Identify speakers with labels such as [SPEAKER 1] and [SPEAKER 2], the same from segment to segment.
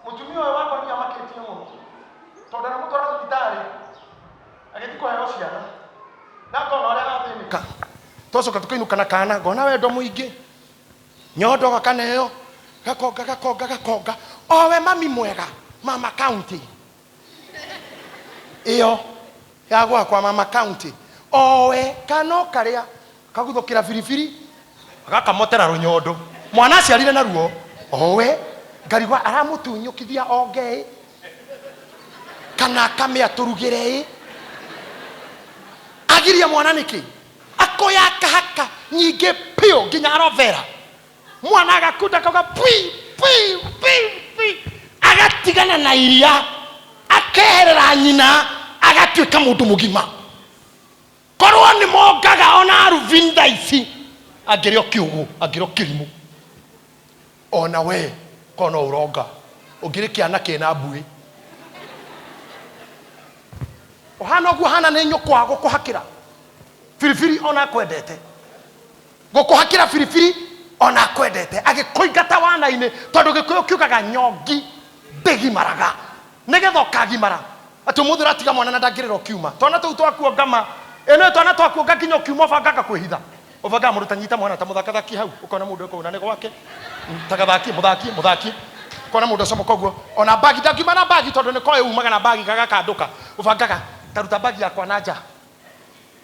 [SPEAKER 1] mutumia wako ni amaketi muno tondu na mutwara thibitari agithiko heo ciana na kona ore arathimika tocoka tukainuka na kana ngona wendo muingi nyondo gakaneo gakonga owe mami mwega mama county iyo yagwa kwa mama county owe kano karia kaguthukira firifiri agakamotera runyondo mwana aciarire na ruo owe ngarigwa aramutunyukithia onge kana kamya turugire agiria mwana niki akoya kahaka nyinge pio nginya arovera mwana agakunda kauga pi agatigana na iria akeherera nyina agatuika mundu mugima korwo ni mongaga ona aruvinda ici agirio kiugu agirio kirimu ona we kono uronga ugire kiana kina mbui ohana ogu hana ni nyukwa gukuhakira firifiri ona kwendete gukuhakira firifiri ona kwendete agikoingata wana-ini tondu gikuyu kiugaga nyongi ndegimaraga nigetha ukagimara ati umuthi ratiga mwana na ndangirira kiuma twana tu twakuongama ene twana twakuonga kinyo kiuma banga kwihitha ubanga muruta nyita mwana ta muthakathaki hau ukona mundu uko unane gwake tagathaki muthaki kona mundu somo koguo ona bagi ndakiuma na bagi tondu ni koe umaga na bagi gagakanduka ubangaga taruta bagi yakwa na nja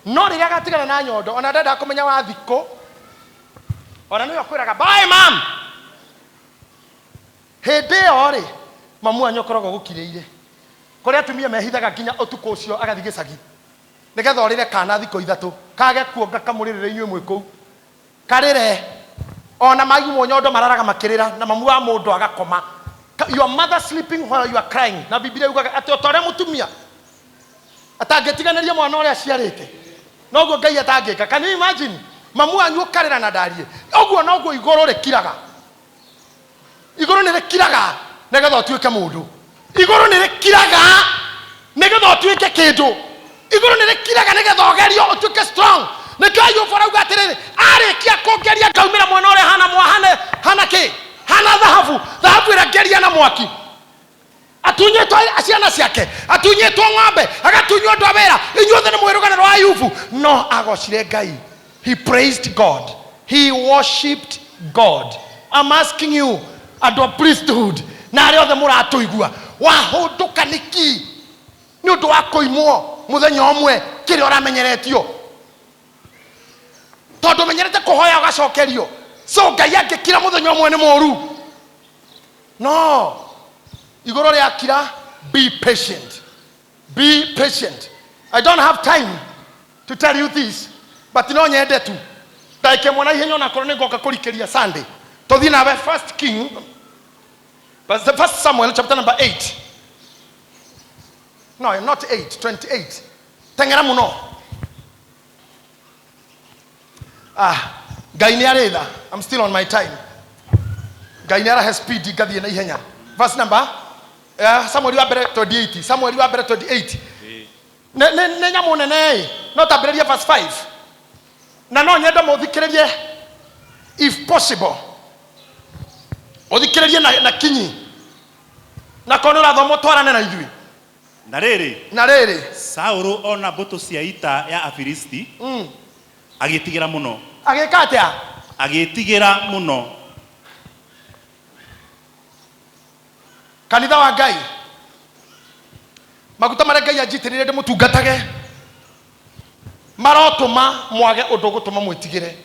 [SPEAKER 1] no riria gatigana na nyondo ona ndenda kumenya wa thiko ona niyo kwiraga bye mam hede ore mamu anyokorogo gukiriire kuri atumia mehithaga nginya utuko ucio agathi gicagi nigetha orire kana thiko ithatu kage kuonga kamuririre inywe mwe kou karire ona magimo nyondo mararaga makirira na mamu wa mundu agakoma your mother sleeping while you are crying na biblia yugaga ati otore mutumia atangetiganeria mwana uria aciarite noguo ngai atangika can you imagine mamu anyu karira na ndarie oguo noguo igoro rikiraga igoro ni rikiraga nigetha otuike mundu igoro ni rikiraga nigetha otuike kindu igoro ni rikiraga nigetha ogerio otuike strong nikayo farauga atiriri arikia kugeria kaumira mwana uria hana ki hana dhahabu irageria na mwaki atunyetwo aciana ciake atunyetwo ng'ombe agatunywo ndwabera inyuothe ni mwirugano wa Ayubu no agocire Ngai. He praised God, he worshipped God. I'm asking you and of priesthood na ari othe muratuigua wahunduka niki ni undu wa kuimwo muthenya omwe kiri oramenyeretio tondu menyerete kuhoya ugacokerio so Ngai angikira muthenya omwe ni moru no igoro ria kira be patient I don't have time to tell you this but no nyende tu ndaike mwana ihenya na korone ngoka kurikiria Sunday tothi nawe First Samuel chapter number 8 no not 8 28 tengera muno Ngai ni aretha I'm still on my time Ngai ni has speed gathie na ihenya verse number Samuel wa bere 28 Samuel wa bere 28 ne nyamu nene no tabereria verse 5 na no nyenda muthikirerie if possible uthikirerie na kinyi na kono ra thomo twarane na ithui na riri
[SPEAKER 2] Saulu ona mbuto cia ita ya Afilisti agitigira muno
[SPEAKER 1] agikatia
[SPEAKER 2] agitigira muno
[SPEAKER 1] kanitha wa Ngai maguta mare Ngai ajitirire de mutungatage marotuma mwage undu gutuma mwitigire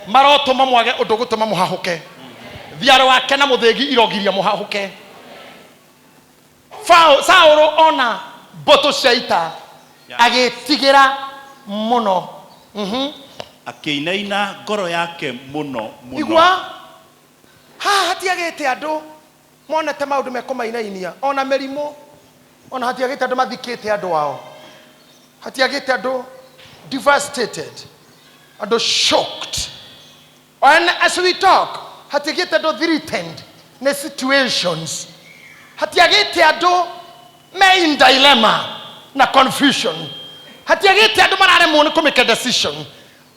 [SPEAKER 1] marotuma mwage undu gutuma muhahuke thiare wake na muthegi irogiria muhahuke Saulu ona mbuto cia ita agitigira muno
[SPEAKER 2] akiinaina ngoro yake muno
[SPEAKER 1] igwa hatiagite andu monete maundu mekomainainia ona merimo ona hatiagite andu mathikite andu wao hatiagite andu devastated andu shocked and as we talk hatiagite andu threatened na situations hatiagite andu me in dilemma na confusion hatiagite andu mararemwo ni kumake decision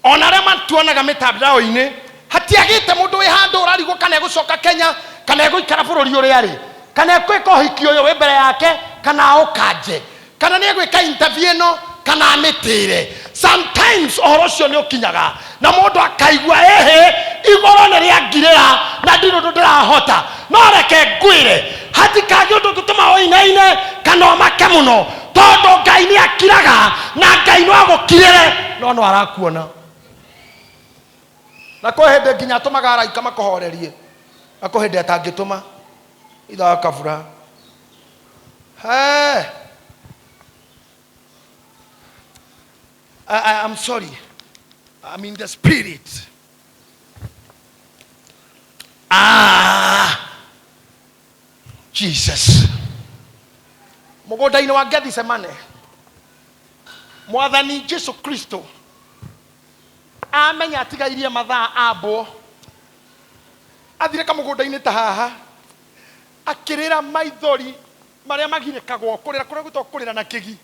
[SPEAKER 1] ona rema tuonaga mitandao-ini hatiagite mundu wi handu urarigwo kana egucoka Kenya kana eguikara bururi uri ari kana ekweka uhiki uyu wi mbere yake kana ukanje kana ni egwika interview no kana amitire. Sometimes uhoro ucio ni ukinyaga na mundu akaigua igoro ni riangirira na ndino ndirahota no reke ngwire hatikagi undu ngituma oinaine kana omake muno tondu Ngai ni akiraga na Ngai no agukirire no arakuona na kwa hende nginya atumaga araika makohorerie na kwa hende atangituma itha kabura. Hey, I'm sorry, I'm in the spirit. Jesus. Mugodaini wa Gethsemane Mwathani Jesu Kristo amenya atigairie mathaa abo athire kamugodaini ta haha akirira maithori maria magirikagwo kurira kuria gwitwo kurira na kigi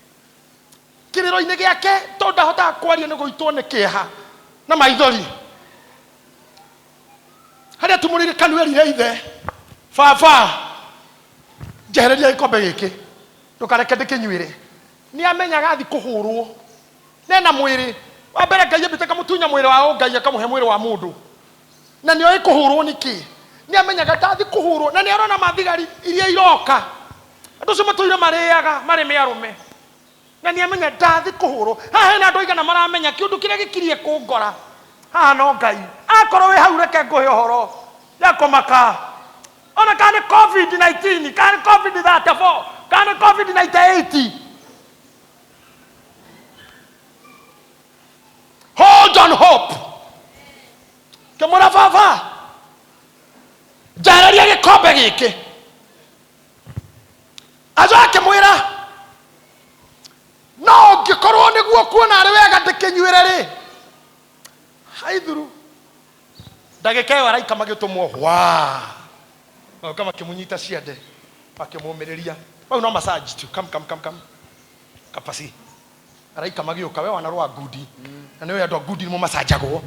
[SPEAKER 1] kiriro-ini giake tondu ndahotaga kwaria ni guitwo ni kieha na maithori haria tumurire kanuerire ithe baba njehereria gikombe giki ndukareke ndikinyuire ni amenyaga athi kuhurwo nena mwiri wa mbere Ngai ambite kamutunya mwiri wa Ngai akamuhe mwiri wa mundu na ni oi kuhurwo niki ni amenyaga ndathi kuhurwo na ni arona mathigari iria iroka andu cio matuire mariaga mari miarume na ni amenya ndathi kuhurwo haha na andu igana maramenya kiundu kiria gikirie kungora haha no Ngai akorwo wi hau reke nguhe uhoro ya kumaka ona kana COVID-19 kana COVID-34 kana COVID-98 hold on hope kemura baba jararia gikombe giki ajoke mwira no ngikorwo niguo kuona ari wega ndikinyuire ri haithuru ndagika iyo araika magitumwo wa kama kimunyita ciande akimumiriria bau no massage tu come kapasi araika magioka we wana rwa gudi na niwe andu gudi mo massagagwo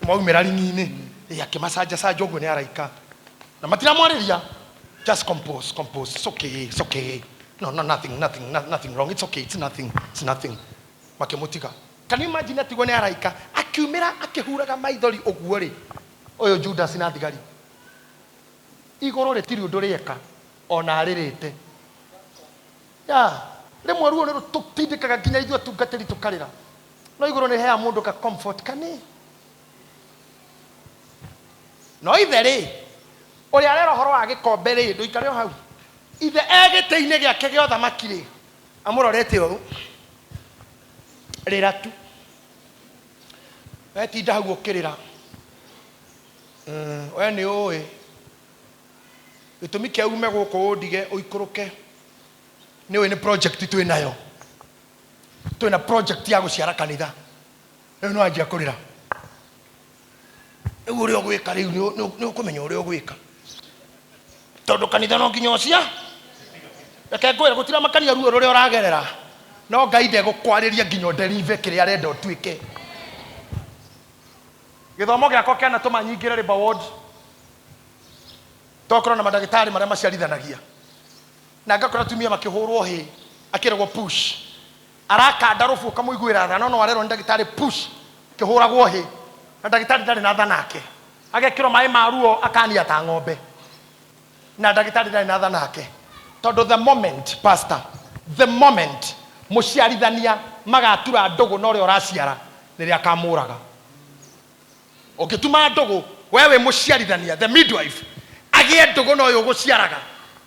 [SPEAKER 1] maumira ringini akimassage sage ogwo ni araika na matira mwariria just compose it's okay no nothing wrong, it's okay, it's nothing makimutika. Can you imagine atigwo ni araika akiumira akihuraga maithori ogwo ri oyo Judas na thigari igoro retiri undu rieka ona aririte ya rimwe ruo ni rutindikaga nginya ithu atungatiri tukarira no igoro ni hea mundu ka comfort kani no ithe ri uri arero horo wa gikombe ri nduikare o hau ithe egite-ini giake gio thamaki ri amurorete o rira tu etinda hau ukirira we ni ui gitumi kia ume guku ndige uikuruke ni we ni project tu inayo twina project ya guciara kanitha riu no anjia kurira riu uri ogwika riu ni ukumenya uri ogwika tondu kanitha no nginya ucia reke ngwire gutira makania ruo ruria uragerera no Ngai ndegũkwariria nginya ũnderive kĩrĩa arenda ũtuĩke. Gĩthomo gĩakwa kĩanatũma nyingĩre River Ward tokorwo na mandagĩtarĩ marĩa maciarithanagia na ngakora atumia makĩhũrwo hĩ akĩragwo push arakanda rũbũ ũkamũiguĩra tha no arerwo nĩ ndagĩtarĩ push kĩhũragwo hĩ na ndagĩtarĩ ndarĩ na tha nake agekĩrwo maĩ ma ruo akania ta ng'ombe na ndagĩtarĩ ndarĩ na tha nake tondũ the moment muciarithania magatura ndugu no rio raciara niria kamuraga ukituma ndugu wewe muciarithania the midwife agie ndugu no yo guciaraga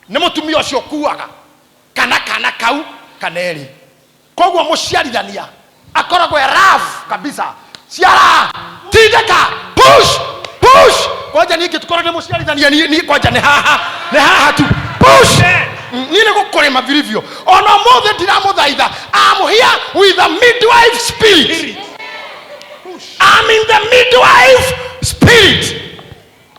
[SPEAKER 1] ni mutumia ucio kuaga kana kau kaneri kogwo muciarithania akoragwo rough kabisa ciara tindeka push kwaja niki tukora ni muciarithania ni kwaja ni haha tu push nile gukorema vilivyo ona mothe ndiramuthaitha I'm here with the midwife spirit. I'm in the midwife spirit.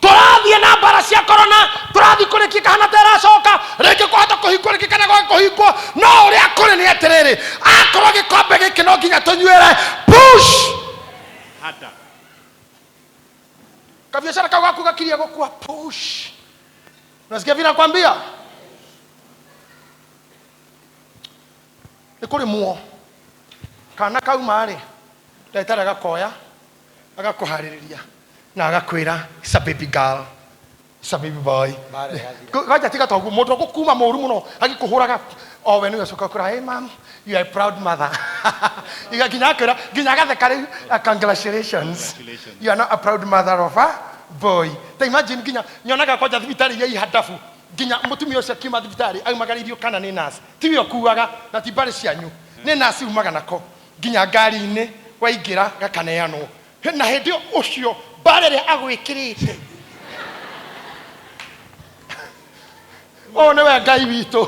[SPEAKER 1] Turathie na bara cia corona turathi kurikia kana teracoka reke kuhota kuhingwo reke kana kuhingwo no uri akore ni atiriri akorwo gikombe giki no nginya tunyuire push hata kabiashara kago gaku gakiria gukua push. Unasikia vile nakwambia ni kuri muo kana kauma ri ndagĩtarĩ agakoya agakuharĩrĩria na agakwĩra it's a baby girl, it's a baby boy. Gaja tiga togu mũndũ gũkuma mũru mũno agĩkũhũraga o we nĩwe coka kũra hey mom you are a proud mother. Igakinya akĩra nginya gatheka rĩu congratulations you are not a proud mother of a boy. Ta imagine nginya nyonaga koja thibitarĩ ya ihadabu nginya mũtumia ũcio akiuma thibitarĩ aumagaririo kana nĩ nurse tiwe okuaga na ti mbarĩ cianyu nĩ nurse umaga nako nginya ngari-inĩ waingĩra gakaneanwo na hĩndĩ ũcio mbarĩ ĩrĩa agwĩkĩrĩte o nĩwe Ngai witũ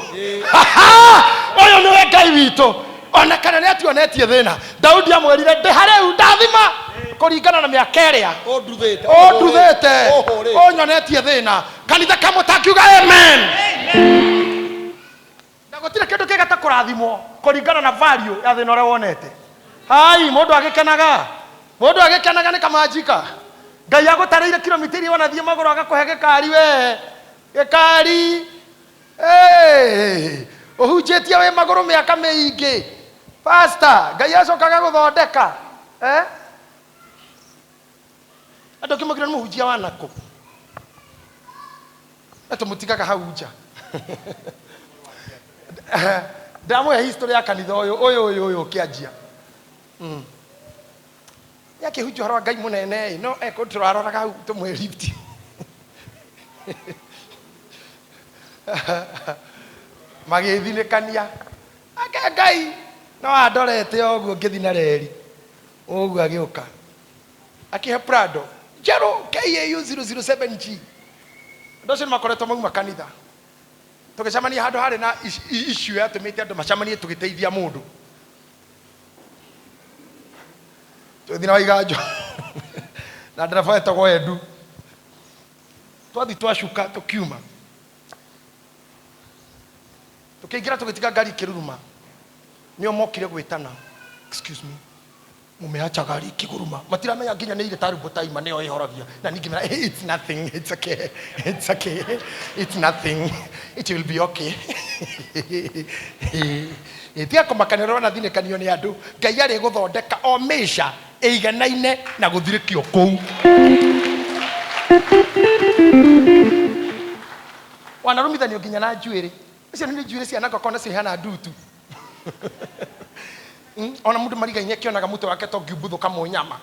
[SPEAKER 1] ũyũ nĩwe Ngai witũ ona kana nĩ atuonetie thĩna Daudi amwĩrire ndĩ harĩu ndathima kũringana na mĩaka ĩrĩa ũnduthĩte ũnyonetie thĩna kanitha kamũtakiuga amen na gũtirĩ kĩndũ kĩega ta kũrathimwo kũringana na value ya thĩna ũrĩa wonete. Hai mũndũ agĩkenaga nĩ kamanjika Ngai agũtarĩire kilomita iria wanathiĩ magũrũ agakũhe gĩkari we gĩkari ũhunjĩtie wĩ magũrũ mĩaka mĩingĩ pastor Ngai acokaga gũthondeka andũ kĩmũkĩra nĩ mũhunjia wa nakũ tũmũtigaga hau nja ndamũhe history ya kanitha ũyũ kĩanjia yakĩhunjia ũhoro wa Ngai mũnene no tũraroraga hau tũmwe lift magĩthinĩkania ake Ngai no andorete ũguo ngĩthi na reri ũguo agĩũka akĩhe Prado Jero KAU 007G andũ acio nĩmakoretwo mauma kanitha tũgĩcemania handũ harĩ na issue yatũmĩte andũ macemanie tũgĩteithia mũndũ tũthi na waiganjo na ndereba etagwo Edu twathi twacuka tũkiuma tũkĩingĩra tũgĩtiga ngari ikĩruruma nĩo mokire gwĩtana excuse me mumeacha gari ikĩguruma matiramenya nginya nĩ ile tarbo taima nĩyo ĩhoragia na ningĩ mera it's nothing it's okay it's nothing it will be okay ĩtia kũmakanĩrwo na thinĩkanio nĩ andũ Ngai arĩ gũthondeka o mĩca ĩiganaine na gũthirĩkio kũu wanarumithanio nginya na njuĩrĩ icio nĩ njuĩrĩ cia nakoko na cihana ndutu ona mũndũ mariga-inĩ akĩonaga mũtwe wake to ngiumbũthũka mũnyama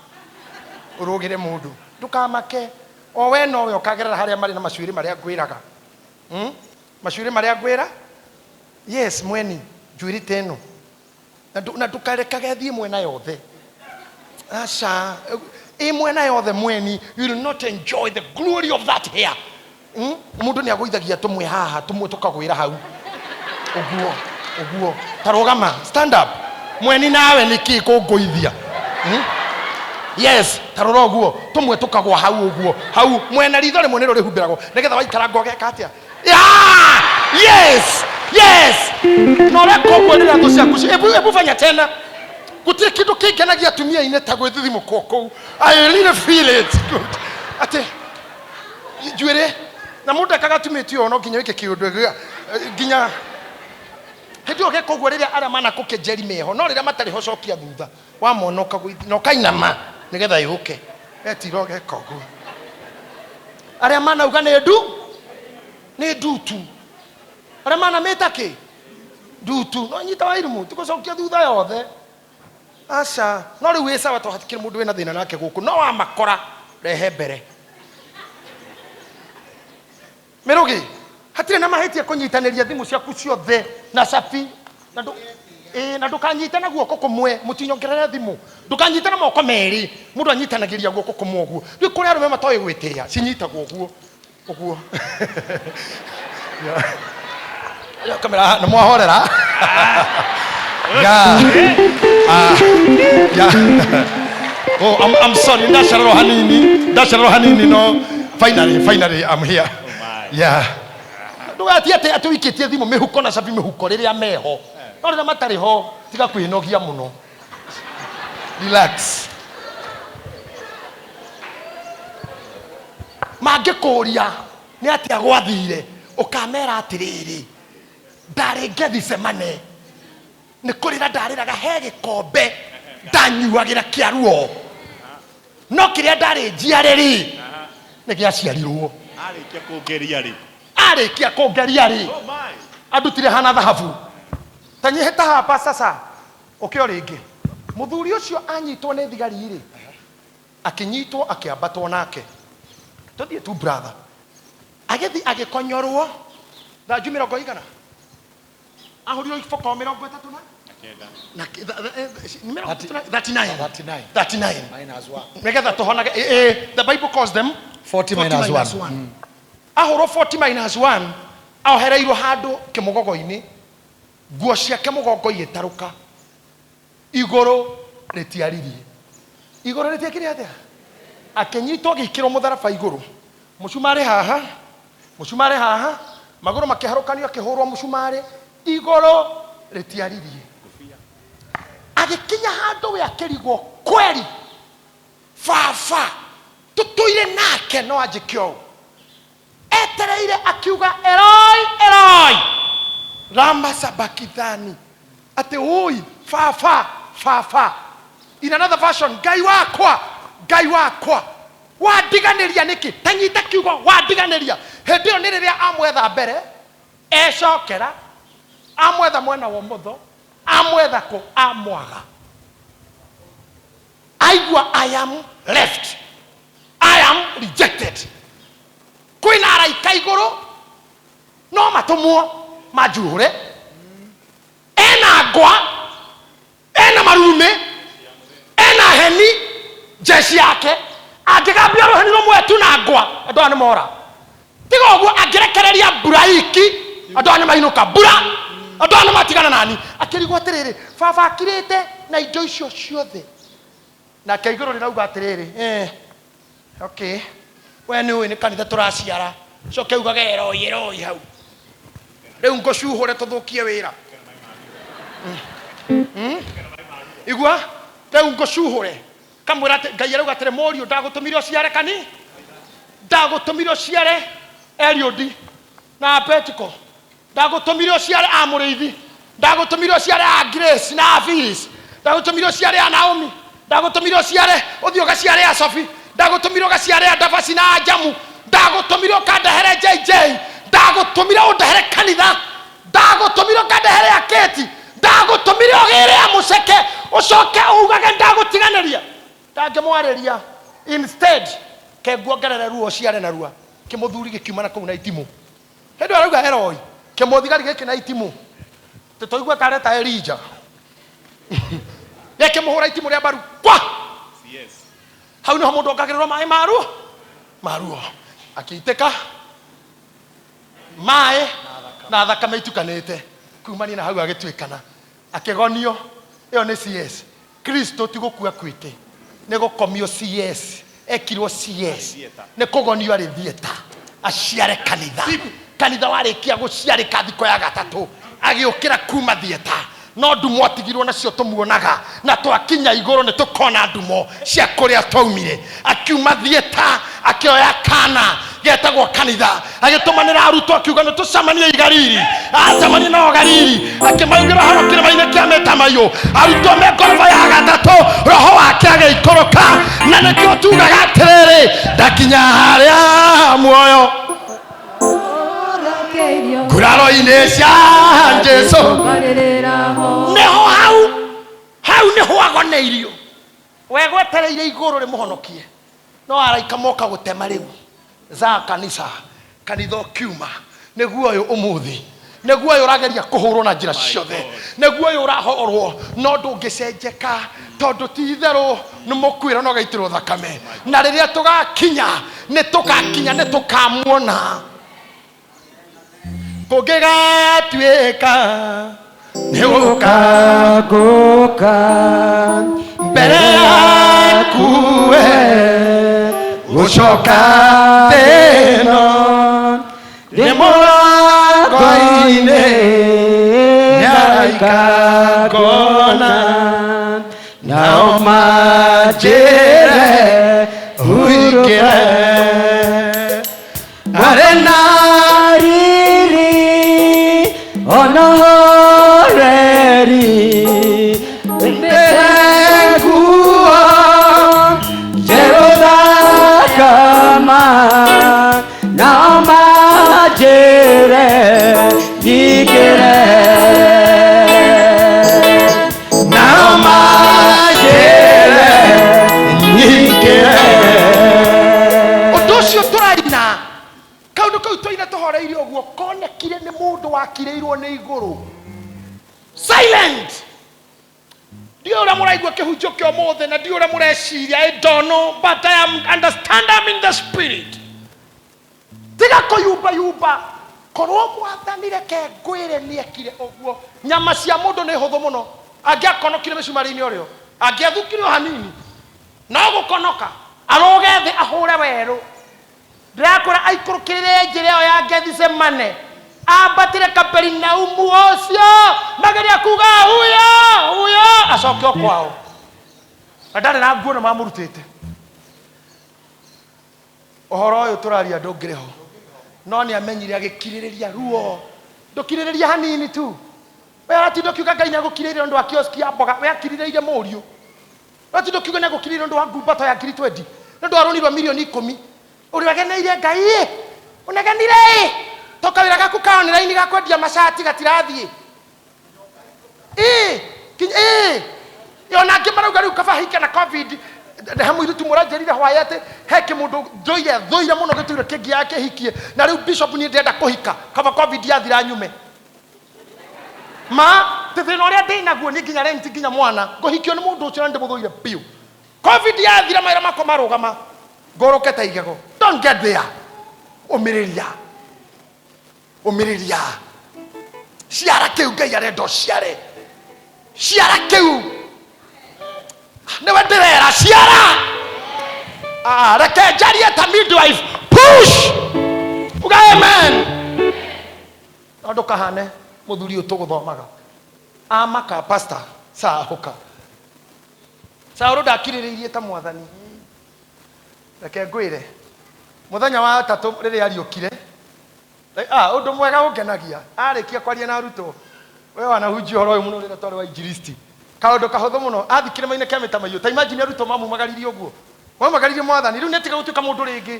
[SPEAKER 1] ũrũgĩre mũndũ ndũkamake o we nowe ũkagerera harĩa marĩ na macuĩrĩ marĩa ngwĩraga macuĩrĩ marĩa ngwĩra yes mweni njuĩrĩ teno na ndũkarekage thiĩ mwena yothe aca mwena yothe mweni you will not enjoy the glory of that hair mũndũ nĩ agũithagia tũmwe haha tũmwe tũkagwĩra hau ũguo tarũgama stand up mweni nawe nĩkĩ kũngũithia yes tarora ũguo tũmwe tũkagwa hau ũguo hau mwena ritho rĩmwe nĩrĩo rĩhumbĩragwo nĩgetha waikara ngogeka atĩa yes na ũreka ũguo rĩrĩa thũ ciaku ebu fanya tena gũtirĩ kĩndũ kĩngenagia atumia-inĩ ta gwĩthithimũkwo kũu I really feel it atĩ njuĩrĩ na mũndũ ekaga atumĩtio no nginya wĩke kĩũndũ nginya hĩndĩ ĩyo geka ũguo rĩrĩa arĩa manakũkenjeri meho no rĩrĩa matarĩ ho cokia thutha wamona ũkagũithia na ũkainama nĩgetha yũke etiro geka ũguo arĩa manauga nĩ ndutu arĩa manamĩta kĩ ndutu no nyita wa irimũ tũgũcokia thutha yothe aca no rĩu wĩ sawa to hatikĩrĩ mũndũ wĩna thĩna nake gũkũ no wamakora rehe mbere mĩrũgĩ hatirĩ na mahĩtia kũnyitanĩria thimũ ciaku ciothe na cabi na ndũkanyite na guoko kũmwe mũtinyongerere thimũ ndũkanyite na moko merĩ mũndũ anyitanagĩria guoko kũmwe ũguo rĩu kũrĩ arũme matoĩ gwĩtĩĩa cinyitagwo ũguo kamera nĩ mwahorera oh I'm sorry ndacererwo hanini no finally I'm here ndũgatie atĩ wikĩtie thimũ mĩhuko na cabi mĩhuko rĩrĩa meho no rĩrĩa matarĩ ho tiga kwĩnogia mũno relax mangĩkũria nĩ atĩa gwathire ũkamera atĩrĩrĩ ndarĩ Gethsemane nä kå rä ra ndarä raga he gä kombe ndanyuagä ra kä aruo no kä rä a ndarä njiarä rä nä gä aciarirwo arä kia kå ngeria rä andutire hana thahabu tanyihä ta hapa sasa å kä o rä ngä må thuri å cio anyitwo nä thigari rä akä nyitwo akä ambatwo nake tå thiä tu brother agä thi agä konyorwo thanju mä rongo igana ahå rirwo iboko 30 na 39 nigetha tå honage the Bible calls them
[SPEAKER 3] 40 minus 1
[SPEAKER 1] ahå rwo 40 minus 1 ahohereirwo handå kä må gogo-inä nguo ciake må gongo igä tarå ka igå rå rä tiaririe igå rå rä tiä kä rä atä akä nyitwo agä ikä rwo må tharaba igå rå må cumarä haha magå rå makä harå kanio akä hå rwo må cumarä igå rå rä tiaririe agä kinya handå we akä rigwo kweri baba tå tå ire nake no anjä kä ou etereire akiuga Eloi Eloi lama sabakithani ate oi baba in another version ngai wakwa wandiganĩria nĩkĩ tanyita kiugo wandiganĩria hĩndĩ ĩyo nĩ rĩrĩa amwetha mbere ecokera amwetha mwena wa ũmotho amwetha kũ amwaga aigua I am left I am rejected kwĩna araika igũrũ no matũmwo manjuhũre ena ngwa ena marume ena heni jeshi yake angĩgambia rũheni rũmwe tu na ngwa andũ aya nĩ mora tiga ũguo angĩrekereria mbura iki andũ aya nĩ mainũka mbura andũ aya nĩ matigana nani akĩrigwo atĩrĩrĩ baba akirĩte na indo icio ciothe nake igũrũ rĩrauga atĩrĩrĩ okay we nĩ ũĩ nĩ kanitha tũraciara coke ugage Eloi hau rĩu ngũcuhũre tũthũkie wĩra igua rĩu ngũcuhũre kamwĩra atĩ Ngai arauga atĩrĩ mũriũ ndagũtũmire ũciare kani ndagũtũmire ũciare Eliudi na Petiko ndagũtũmire ũciare Amũrĩithi ndagũtũmire ũciare Grace na Phyllis ndagũtũmire ũciare Naomi ndagũtũmire ũciare ũthiĩ ũgaciare Sophie ndagũtũmire ũgaciare Davasi na Jamu ndagũtũmire ũkandehere JJ ndagũtũmire ũndehere kanitha ndagũtũmire ũkandehere Aketi ndagũtũmire ũgĩre Mũceke ũcoke ugage ndagũtiganĩria ndangĩmwarĩria instead kenguongerere ruo ciare na rua kĩmũthuri gĩkiumana kũu na itimũ hĩndĩ arauga Eloi kĩmũthigari gĩkĩ na itimũ tũtoigua tareta Elija gĩkĩmũhũra itimũ rĩa mbaru kwa hau nĩho mũndũ ongagĩrĩrwo maĩ maruo akĩitĩka maĩ na thakame itukanĩte kumania na hau agĩtuĩkana akĩgonio ĩyo nĩ CS Kristo ti gũkua kwĩke nĩ gũkomio CS ekirwo CS nĩ kũgonio arĩ thieta aciare kanitha warĩkia gũciarĩka thikũ ya gatatũ agĩũkĩra kuma thieta no ndumo atigirwo nacio tũmuonaga na twakinya igũrũ nĩ tũkona ndumo cia kũrĩa twaumire akiuma thieta akĩoya kana getagwo kanitha agĩtũmanĩra arutwo akiuga nĩ tũcemanie Igariri acemanie nao Galili akĩmaugĩra haro kĩrĩma-inĩ kĩa Mĩtamaiyũ arutwo me ngoroba ya gatatũ roho wake agĩikũrũka na nĩkĩo tugaga atĩrĩrĩ ndakinya harĩa muoyo nguraro-inĩ cia Jesũ nĩho hau nĩho agoneirio we gwetereire igũrũ rĩmũhonokie no araika moka gũtema rĩu za kanitha kiuma nĩguo ũyũ ũmũthĩ nĩguo ũyũ ũrageria kũhũrwo na njĩra ciothe nĩguo ũyũ ũrahorwo no ndũngĩcenjeka tondũ ti itherũ nĩ mũkuĩra na ũgaitĩrwo thakame na rĩrĩa tũgakinya nĩ tũkamuona kũngĩgatuĩka nĩ gũkangũka mbere yaku we gũcoka thĩno nĩ mũrango-inĩ nĩaraika ngona nao manjĩre ũingĩre arĩ na riri ona horeri mundu wakireirwo ni iguru. Silent. Ndio ura muraigwa kihunjio kio mothe na ndio ura mureciria. I don't know, but I am understand I'm in the spirit. Tiga kuyumba yumba. Korwo mwathanire ke ngwire ni ekire oguo. Nyama cia mundu ni huthu muno. Angiakonokire micumari-ini urio. Angiathukire hanini. No gukonoka. Aroge thi ahure weru. Ndakora aikurukirire njire yo ya Gethsemane. Ambatire Kaperinaumu ucio. Mageria kuga huyo acoke kwao. Ndari na nguo na mamurutite. Ohoro uyu turaria ndungireho. No ni amenyire agikiririria ruo. Ndukiririria hanini tu. We atindo kiuga Ngai nagukiririria ndu wa kioski ya mboga. We akiririire muriu. We atindo kiuga nagukiririria ndu wa ngumbato ya ngiri 20. Ndu aronirwa milioni 10. Uri wageneire Ngai. Unegenire. Toka wira gaku kaonera-ini gakwendia macati gatirathie. Yona ngimarauga riu kabahika na covid. Hamu iritu muranjerire hwayete heke mundu ndoire thoire muno gituire kingi yake hikie na riu bishop ni ndenda kuhika kaba covid yathira nyume ma tethino ria ndinaguo ni nginya rent nginya mwana nguhikio ni mundu ucio ndi muthoire piu covid yathira maira mako marugama ngoroke ta igego. Don't get there. Umiriria ciara kiu Ngai arenda ciare ciara kiu newe ndirera ciara reke njarie ta midwife push uga amen. Ndo kahane muthuri utuguthomaga amaka pastor sahuka sauru ndakiririirie ta mwathani reke ngwire muthenya wa tatu riri ariukire undu mwega ungenagia arikia kwaria na aruto we wanahunjia horo uyu muno rira tore wa injilisti kaundu kahuthu muno athikire maine kia mitamayo ta imagine aruto mamu magaririe uguo wa magaririe mwathani riu netiga gutuika mundu ringi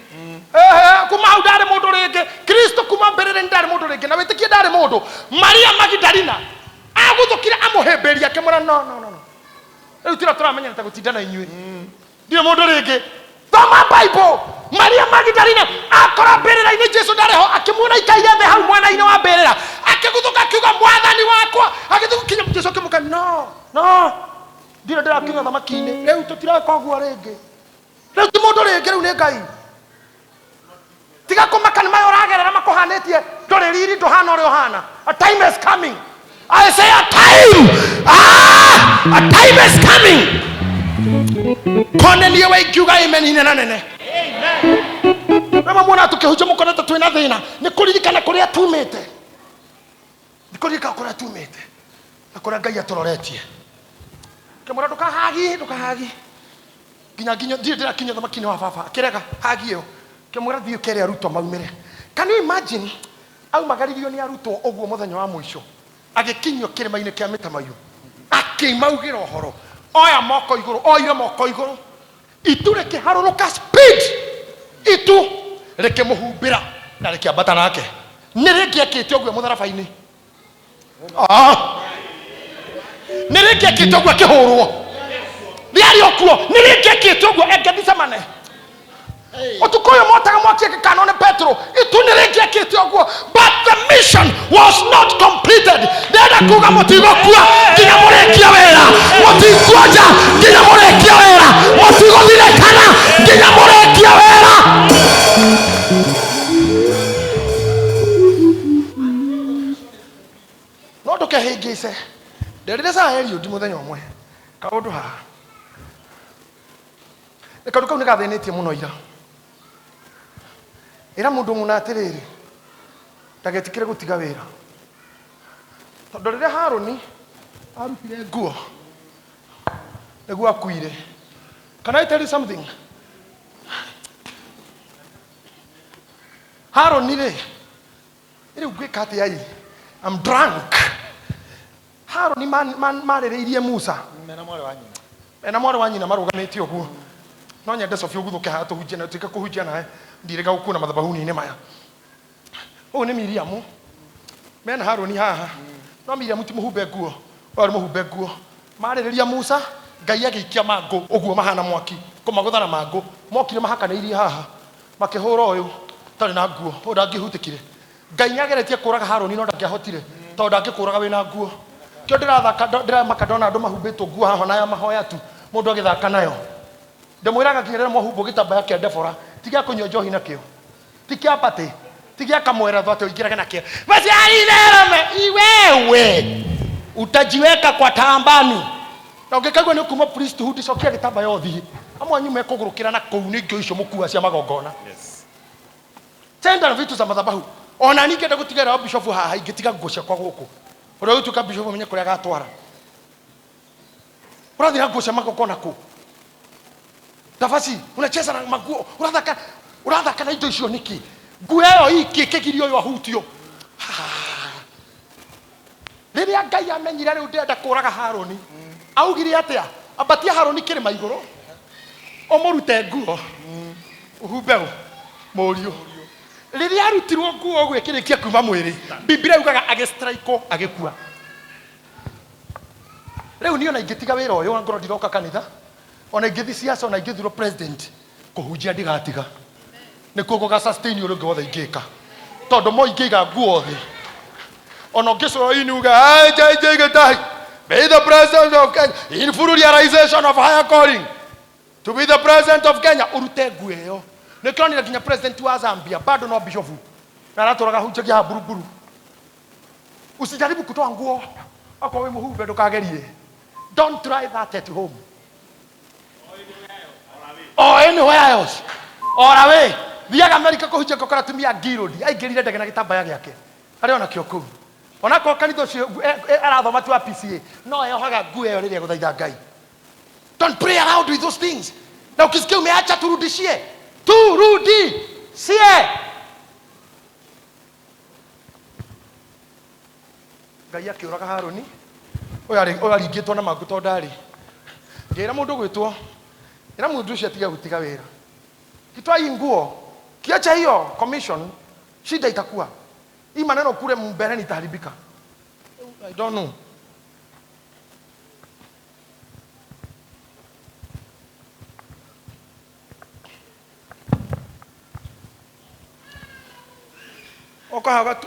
[SPEAKER 1] kuma hau ndari mundu ringi Kristo kuma mberere ndari mundu ringi na witikie ndari mundu. Maria Magdalena aguthukire amuhemberia akimura no riu tira turamenya ta gutinda na inyui ndio mundu ringi. Thoma Bible. Maria Magdalena akora mberera-ini Jesu ndareho akimuna ikaire the hau mwana-ini wa mberera akiguthuka akiuga mwathani wakwa agithuka kinya Jesu akimuka no ndira ndirakinya thamaki-ini riu tutireka guo ringi riu ti mundu ringi riu ni Ngai tiga kumaka ni mayo ragerera makuhanitie nduri riri nduhana uri uhana. A time is coming. I say a time is coming. Cornelia kiuga amen ine na nene. Amen. Mama mwana tukihuje mukoneta twina thina ni kuririkana kuria tumite. Ni kuririkana kuria tumite. Na kuria Ngai aturoretie. Kemura ndukahagi. Ginya ndira kinya thamaki-ini wa baba. Kirega hagi yo. Kemura thiu kere aruto maumire. Can you imagine au magaririo ni aruto oguo muthenya wa muico. Agikinyio kirima-ini kia mitamayu. Akimaugira uhoro. Oya moko iguru, oire moko iguru. Itu reke haruruka speed. Itu reke muhumbira na reke ambata nake. Nireke akite ogwe mutharaba-ini. Nireke akite ogwe kihurwo. Riari okuo, nireke akite ogwe Gethsemane. Otukoyo motaga mwakie kanone Petro. Itu nireke akite ogwe. But the mission was not completed. Ndenda kuga mutigokua nginya murekia wera. Mutigwoja nginya murekia wera. Mutigothirikana nginya murekia wera. No ndukehingise. Nderire saa heri undi muthenya umwe. Kaundu ha. Kaundu kau nigathinitie muno ira. Ira mundu muna atiriri. Ndagetikire gutiga wira. Tondu rire Haroni arutire nguo. Niguo akuire. Can I tell you something? Haroni re. Iri ugwika atia iri. I'm drunk. Haroni marireirie Musa. Mena mwari wa nyina marugamite oguo. No nyende Sofia guthuke ha tuhunjia na tuika kuhunjia nae. Ndirega gukuna mathabahuni-ini maya. O ni Miriam. Mena Haroni haha. No Miriam ti muhumbe nguo. Wari muhumbe nguo. Marireirie Musa, Ngai agiikia mangu oguo mahana mwaki. Kumaguthara mangu. Mokire mahakaneirie haha. Makihura uyu tari na nguo. Ndangihutikire. Ngai nĩageretie kũraga Harũni no ndangĩahotire tondũ ndangĩkũraga wĩna nguo. Kĩo ndĩramaka ndona andũ mahumbĩtwo nguo haha na ya mahoya tu mũndũ agĩthaka nayo. Ndĩmwĩraga kinyĩrĩra mwahumbwo gĩtambaya kĩa Debora ti gĩa kũnyua njohi nakĩo, ti kĩa mbate, ti gĩa kamweretho atĩ ũingĩrage nakĩo. Iwewe utajiweka kwa tambani na ũngĩkaigua nĩ kuma priesthood cokia gĩtambaya ũthiĩ. Amwe anyu mekũgũrũkĩra na kũu nĩ ngĩo icio mũkua cia magongona. Tenda na vitu za madhabahu. Ona ningĩenda gũtigĩra bishop haha ingĩtiga nguo ciakwa gũkũ. Ũrĩa ũtuĩka bishop menye kũrĩa agatwara. Ũrathira nguo cia magongona kũ? Tafasi unacheza na maguo, unathaka na indo icio niki. Nguo ĩyo iki kĩgirio yo hutio. Rĩrĩa Ngai amenyire rĩu ndenda kũraga Harũni, augire atĩa? Ambatia Harũni kĩrĩma igũrũ. Ũmũrute nguo. Uhumbe mũriũ. Rĩrĩa arutirwo nguo ũguo ĩkĩrĩkia kuma mwĩrĩ, Biblia yugaga agĩstrike agĩkua. Rĩu niĩ ona ingĩtiga wĩra ũyũ ngoro ndiroka kanitha, ona ingĩthi siasa ona ingĩthurwo president, kũhunjia ndigatiga. Nĩkuo gũga sustain ũrĩa ũngĩ wothe ingĩka. Tondũ mo ingĩiga nguo thĩ. Ona ũngĩcora inuga GITAHI, be the president of Kenya, in full realization of higher calling, to be the president of Kenya, urute nguo ĩyo. Nĩkĩonire nginya president wa Zambia bado no bishop na aratũraga hunjagia buruburu. Usijaribu kutoa nguo akwa wewe muhumbe ndukagerie. Don't try that at home or anywhere else. Or away. Thiaga America kũhunjia kokora tumia ngirodi aingĩrire ndege na gĩtambaya gĩake arĩ ona kĩo kũu. Ona ko kanitha ũcio arathoma tu PCA no ehohaga nguo ĩyo rĩrĩa gũthaitha Ngai. Don't pray around with those things. Na ukisikia umeacha turudishie. Turudishie. Ngai akĩũraga Harũni. Oya aringĩtwo na maguta ndari. Ngĩra mũndũ gwĩtwo. Ĩra mũndũ ũcio atiga gũtiga wĩra. Kitwa hii nguo. Kiacha hiyo commission shida itakuwa. Hii maneno kule mbeleni itaharibika. I don't know.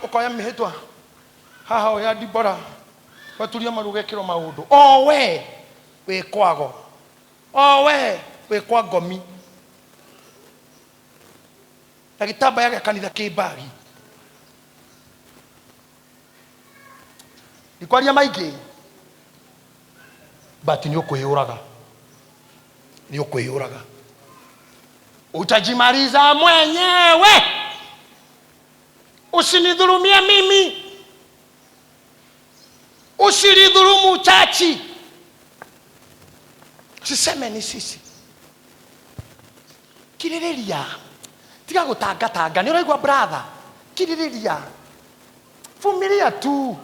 [SPEAKER 1] Okoya mĩhĩtwa haha oya Dibora waturia marugekĩrwo maũndũ o we wĩkwago o we wĩkwa ngomi na gĩtambaya gĩa kanitha kĩmbagi ndikwaria maingĩ but nĩ ũkwĩyũraga utajimaliza mwenyewe. Usinidhulumia mimi. Usilidhulumu chachi. Usiseme ni sisi. Kiriria. Tiga gũtanga. Nĩ ũraigua brother? Kiriria. Vumilia tu.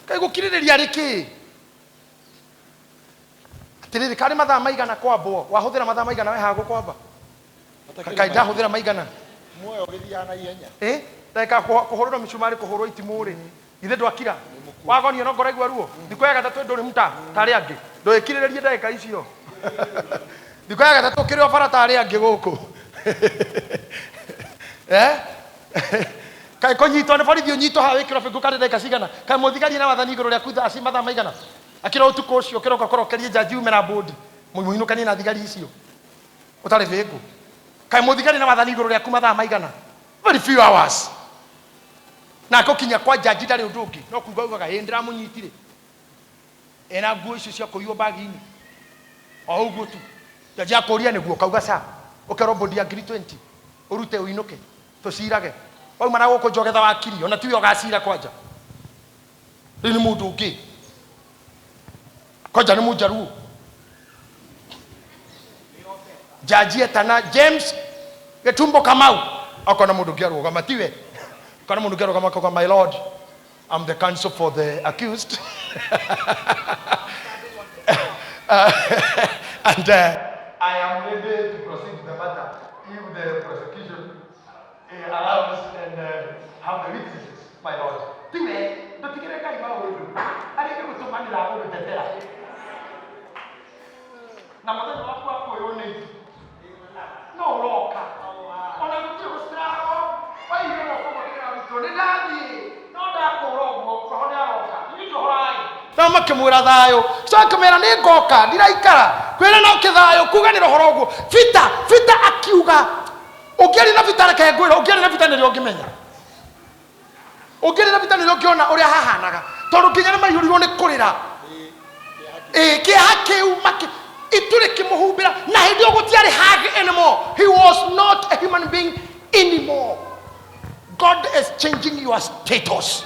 [SPEAKER 1] Kai gũkirĩrĩria rĩkĩ? Atirĩrĩ karĩ mathaa maigana kwambwo. Wahũthĩra mathaa maigana we haha gũkwamba? Kai ndahũthĩra maigana.
[SPEAKER 3] Muoyo gĩthiaga na ihenya.
[SPEAKER 1] Ndeka kũhũrĩrwo mĩcumarĩ kũhũrwo itimũ rĩ. Ithe ndwakira. Wagonio no ngoraigua ruo. Thikũ ya gatatũ ndũrĩ muta tarĩ angĩ. Ndũĩkirĩrĩrie ndagĩka icio. Thikũ ya gatatũ kĩrĩ bara tarĩ angĩ gũkũ. Kai kũnyitwo nĩ borithi ũnyitwo haha wĩkĩrwo bĩngũ karĩ ndagĩka cigana. Kai mũthigari na wathani igũrũ rĩaku thaa mathaa maigana. Akĩra ũtukũ ũcio kĩroka korokerie jaji ume na bodi. Mũinũkanie na thigari icio. Ũtarĩ bĩngũ. Kai mũthigari na wathani igũrũ rĩaku mathaa maigana. Very few hours. Na gũkinya kwa jaji ndarĩ ũndũ ũngĩ. No kuuga ugaga ndĩramũnyitire. Ena nguo icio cia kũiywo bagi-inĩ. O ũguo tu. Jaji akũria nĩguo kauga sa. Ũkerwo bodi ya 20 ũrute ũinũke. Tũcirage. Wauma na gũkũ njogetha wakiri. Ona tiwe ũgacira kwanja. Rĩu nĩ mũndũ ũngĩ. Kwanja nĩ mũnjaruo. Jaji etana James Getumbo Kamau. Akona mũndũ ũngĩ arũgama tiwe. Akona mũndũ ũngĩ arũgama kauga my lord, I'm the counsel for the accused. And I am ready to proceed with the matter if the prosecution allows and have the witnesses, my lord. Tiwe, ndũtigĩre Ngai maũndũ. Arĩkĩ gũtũmanĩra gũgũtetera. Na mũthenya waku wa kũoywo nĩ no roka. Ona gũtirĩ gũcirago. Waigĩrwo na makimwira thayo so akamera ni ngoka ndiraikara kwira no kithayo kuganira horo guo vita akiuga ugeri na vita reke ngwira ugeri na vita niri ungimenya ugeri na vita niri ungiona uria hahanaga tondu nginya ni maiyurirwo ni kurira kihakiu maki ituri kimuhumbira na hindi ogutiari hag anymore. He was not a human being anymore. God is changing your status.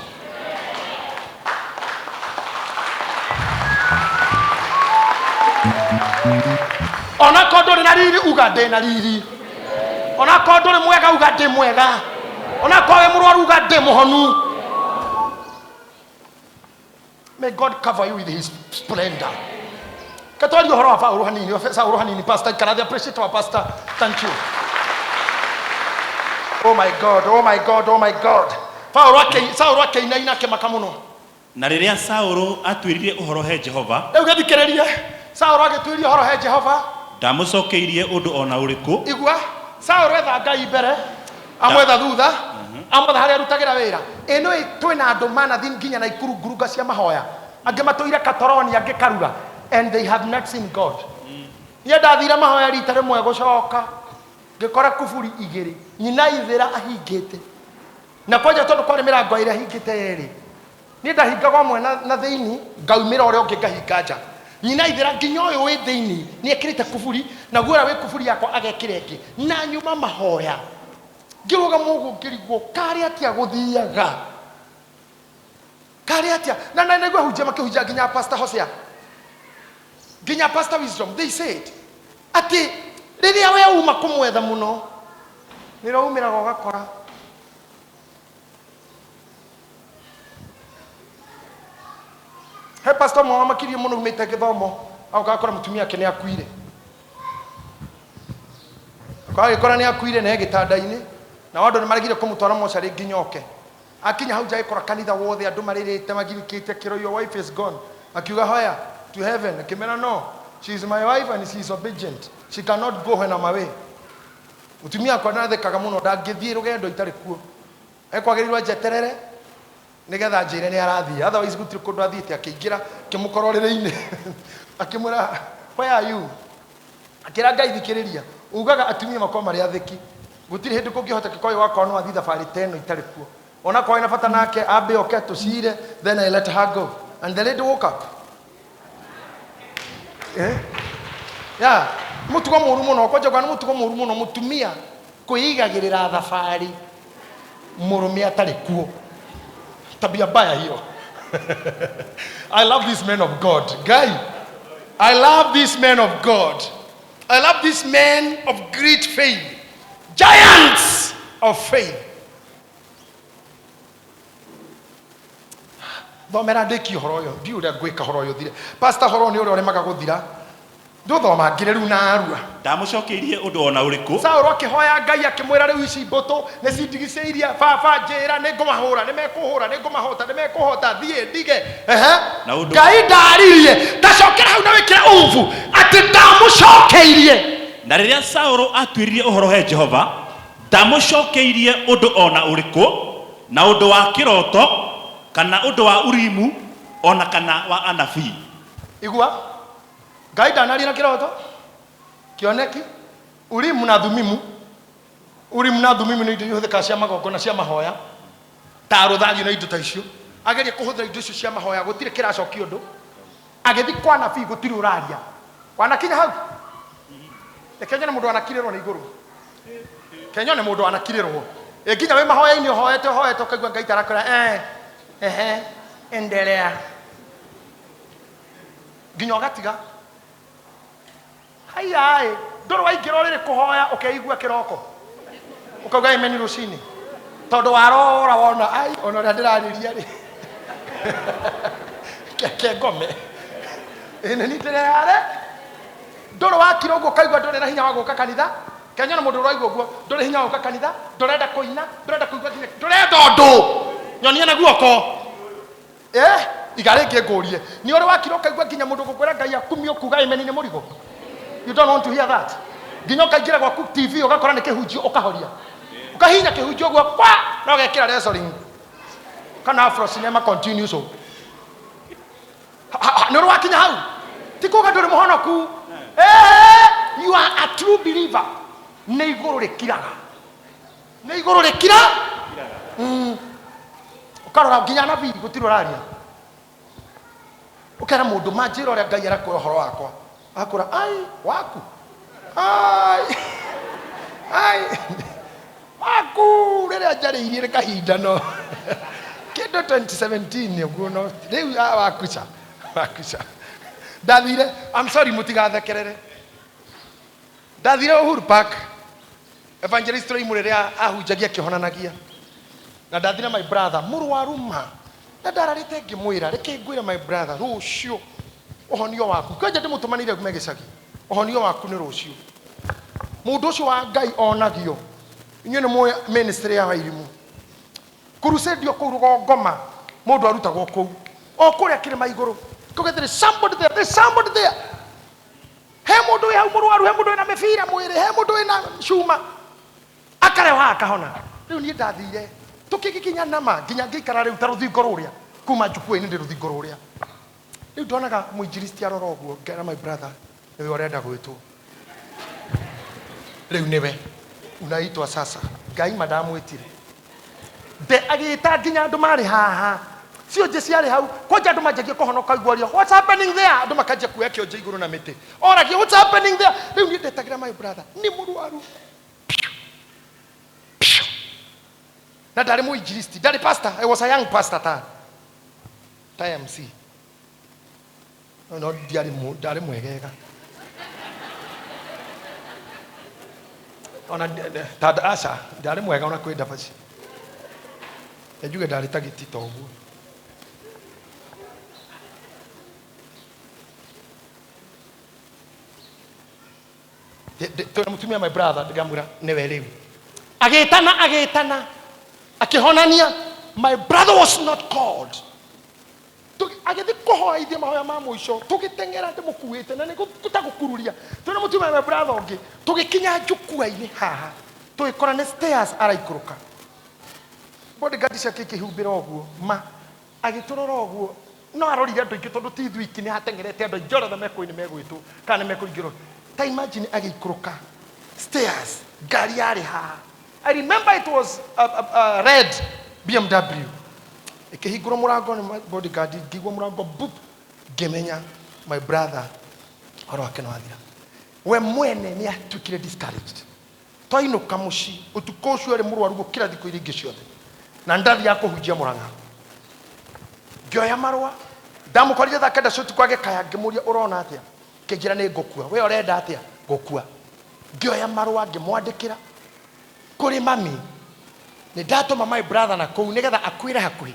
[SPEAKER 1] Ona kodori na riri ugade na riri. Ona kodori mwega ugade mwega. Ona kowe murwaru ugade muhonu. May God cover you with his splendor. Katoli horo afa uruhanini, ofesa uruhanini pastor. Can I appreciate our pastor? Thank you. Oh my God, oh my God, oh my God. Sauro ake ina ke makamuno.
[SPEAKER 2] Na riria Sauro atwiririe uhoro he Jehova.
[SPEAKER 1] Ugathikiririe. Sauro agitwiririe uhoro he Jehova.
[SPEAKER 2] Ndamucokeirie undu ona uriku. Igua,
[SPEAKER 1] Sauro etha Ngai mbere. Amwetha thutha. Amwetha haria arutagira wira. Eno twina andu mana nginya na ikuru ngurunga cia mahoya. Ange matoire katoroni ange karura. And they have not seen God. Ye ndathira mahoya rita rimwe gucoka. Ngikora kuburi igiri. Nyina ithira ahingite. Na kwaja tondu kwari mirango ira hingite eri. Ni ndahingaga mwe na thiini ngaumira uria ungi ngahinga nja. Nyina ithira nginya uyu wi thiini ni ekirite kuburi na guora wi kuburi yakwa agekire ki. Na nyuma mahoya. Ngiruga mugu ngirigwo kari atia guthiaga. Kari atia na negwa hujia makihujia nginya pastor Hosea. Nginya pastor Wisdom they said ati riria we uma kumwetha muno niraumira gogakora he pastor mwa makirie muno umite githomo au gakora mutumia ake ni akuire kwa gikora ni akuire na gitanda-ini na wandu ni marigire kumutwara mochari nginyoke akinya hau jai kora kanitha wothe andu maririte magirikite kiro your wife is gone akiuga hoya to heaven akimera no she is my wife and she is obedient she cannot go when I'm away mutumia kwa na thekaga muno ndangithie rugendo itari kuo ekwagirirwa jeterere nigetha njire ni arathie otherwise gutiri kundu athiite akiingira kimukororere-ini akimura where are you akira Ngai thikiriria ugaga atumia makwa mari athiki gutiri hindi kungihota kikoyo wako no athi thabari teno itari kuo ona kwa ina bata nake ambe oke tucire then I let her go and the lady woke up yeah mutugo muru muno kwaje kwa mutugo muru muno mutumia kuigagirira thabari murume atari kuo tabia baya hiyo. I love this man of God guy. I love this man of God. I love this man of great faith, giants of faith. Thomera ndiki horo yo ndiura gwika horo yo thire pastor horo ni uri oremaga guthira nduthoma ngireru na arua
[SPEAKER 2] ndamucokeirie undu ona uriku
[SPEAKER 1] Sauro akihoya Ngai akimwira riu ici mbuto ni cindigiceiria baba njira ni ngumahura ni mekuhura ni ngumahota ni mekuhota thie ndige Ngai ndaririe tacokera hau na wikire uvu ati ndamucokeirie
[SPEAKER 2] na riria Sauro atwiririe uhoro he Jehova ndamucokeirie undu ona uriku na undu wa kiroto kana undu wa urimu ona kana wa anabii
[SPEAKER 1] igua Ngai ndanaria na kiroto kioneki urimu na thumimu ni indo ihuthika cia magongona cia mahoya ta ruthagi na indo ta icio ageria kuhuthira indo icio cia mahoya gutire kiracokia undu agethi kwa nabii gutire uraria wanakinya hau Kenya ni mundu anakirirwo ni iguru Kenya ni mundu anakirirwo nginya we mahoya-ini hoete ukaigua Ngai tarakora endelea nginya ugatiga ai ndoro waingiro riri kuhoya ukeigua kiroko ukauga imeni rucini tondu warora wona ai ona ria ndirariria ri keke ngome ene ni tirare ndoro wakiro uguo ukaigua ndore na hinya wa guka kanitha Kenya na mundu uraigua uguo ndore hinya wa guka kanitha ndorenda kuina ndorenda kuigua nginya ndorenda ndu nyonia na guoko igarenge ngurie ni uri wakiro ukaigua nginya mundu gukwira Ngai akumio kuga imeni ni murigo. You don't want to hear that. Nginya ukaingira kwa TV ugakora ni kihunjio ukahoria ukahinya kihunjio guo kwa na ugekira wrestling kana afro cinema continue so nä rå wakinya hau ti kuga ndå rä må honoku you are a true believer nä igå rå rä kiraga nä igå rå rä kira å karora nginya nabii gå tirå raria å kera må ndå manjä ra å rä a Ngai arakwä å horo wakwa akå ra ai waku waku rä rä a njarä irie nä kahinda no kä ndå 2017 å guo no rä u wakuca ndathire I'm sorry må tigathekerere ndathire Uhuru Park evangelist Roy rä rä a ahunjagia kä honanagia na ndathire my brother må rwaru ma na ndararä te ngä mwä ra rä kä ngwä re my brother rå cio å honio waku kwenja ndä må tå manä ire gume gä cagi å honio waku nä rå cio må ndå å cio wa Ngai onagio inyuä nä mwä ministry ya wairimu kurucendio kå u rå gongoma må ndå arutagwo kå u o kå rä a kä rä ma igå rå somebody there he må ndå wä hau må rwaru he må ndå wä na mä bira mwä rä he må ndå wä na cuma akarewa akahona rä u niä ndathire tå kä gä kinya nama nginya ngä ikara rä u ta rå thingo rå rä a kuma njukua-inä ndä rå thingo rå rä a rä u ndonaga må injiristi arora å guo ngera my brother nä we å renda gwä two rä u nä we unaitwa sasa Ngai mandamwä tire nde agä ta nginya andå marä haha cionje ciarä hau kwanja andå manjagia kå honoka iguaria what's happening there andå makanjia kuoya kä onje igå rå na mä tä oragia what's happening there rä u niä ndetagä ra my brother nä må rwaru na ndarä må injiristi ndarä pastor I was a young pastor ta MC no ndarä mwegega ona aca ndarä mwega ona kwä ndabaci enjuge ndarä ta gä tita å guo tå mutumia my brother ngamwira nä we rä u agätana akĩhonania my brother was not called agĩthi kũhoithia mahoya ma mũico tũgĩteng'era ndĩmũkuĩte na nĩgũtagũkururia tũrĩ mũtumia my brother ũngĩ tũgĩkinya njukua-inĩ haha tũgĩkora nĩ stairs araikũrũka bodyguard ciake ikĩhumbĩra ũguo ma agĩtũrora ũguo no arorire andũ aingĩ tondũ ti ithuĩ iki nĩ hateng'erete andũ aingĩ othe mekũĩ nĩ megwĩtwo kana nĩ mekũingĩrwo ta imagine agĩikũrũka stairs ngari yarĩ haha I remember it was a red BMW. Ikihingũrwo mũrango nĩ bodyguard ngĩigua mũrango boop ngĩmenya my brother horo wake nĩ wathira we mwene nĩ atuĩkire discouraged twainũka mũciĩ ũtukũ ũcio arĩ mũrwaru gũkĩra thikũ iria ingĩ ciothe na ndathi ya kũhunjia mũrang'a ngĩoya marũa ndamũkorire thaa kenda cia ũtukũ agĩkaya ngĩmũria ũrona atĩa kĩnjĩra nĩ ngũkua we ũrenda atĩa ngũkua ngĩoya marũa ngĩmwandĩkĩra kuri mami nĩ ndatũma my brother na kũu nĩgetha akwĩre hakuhĩ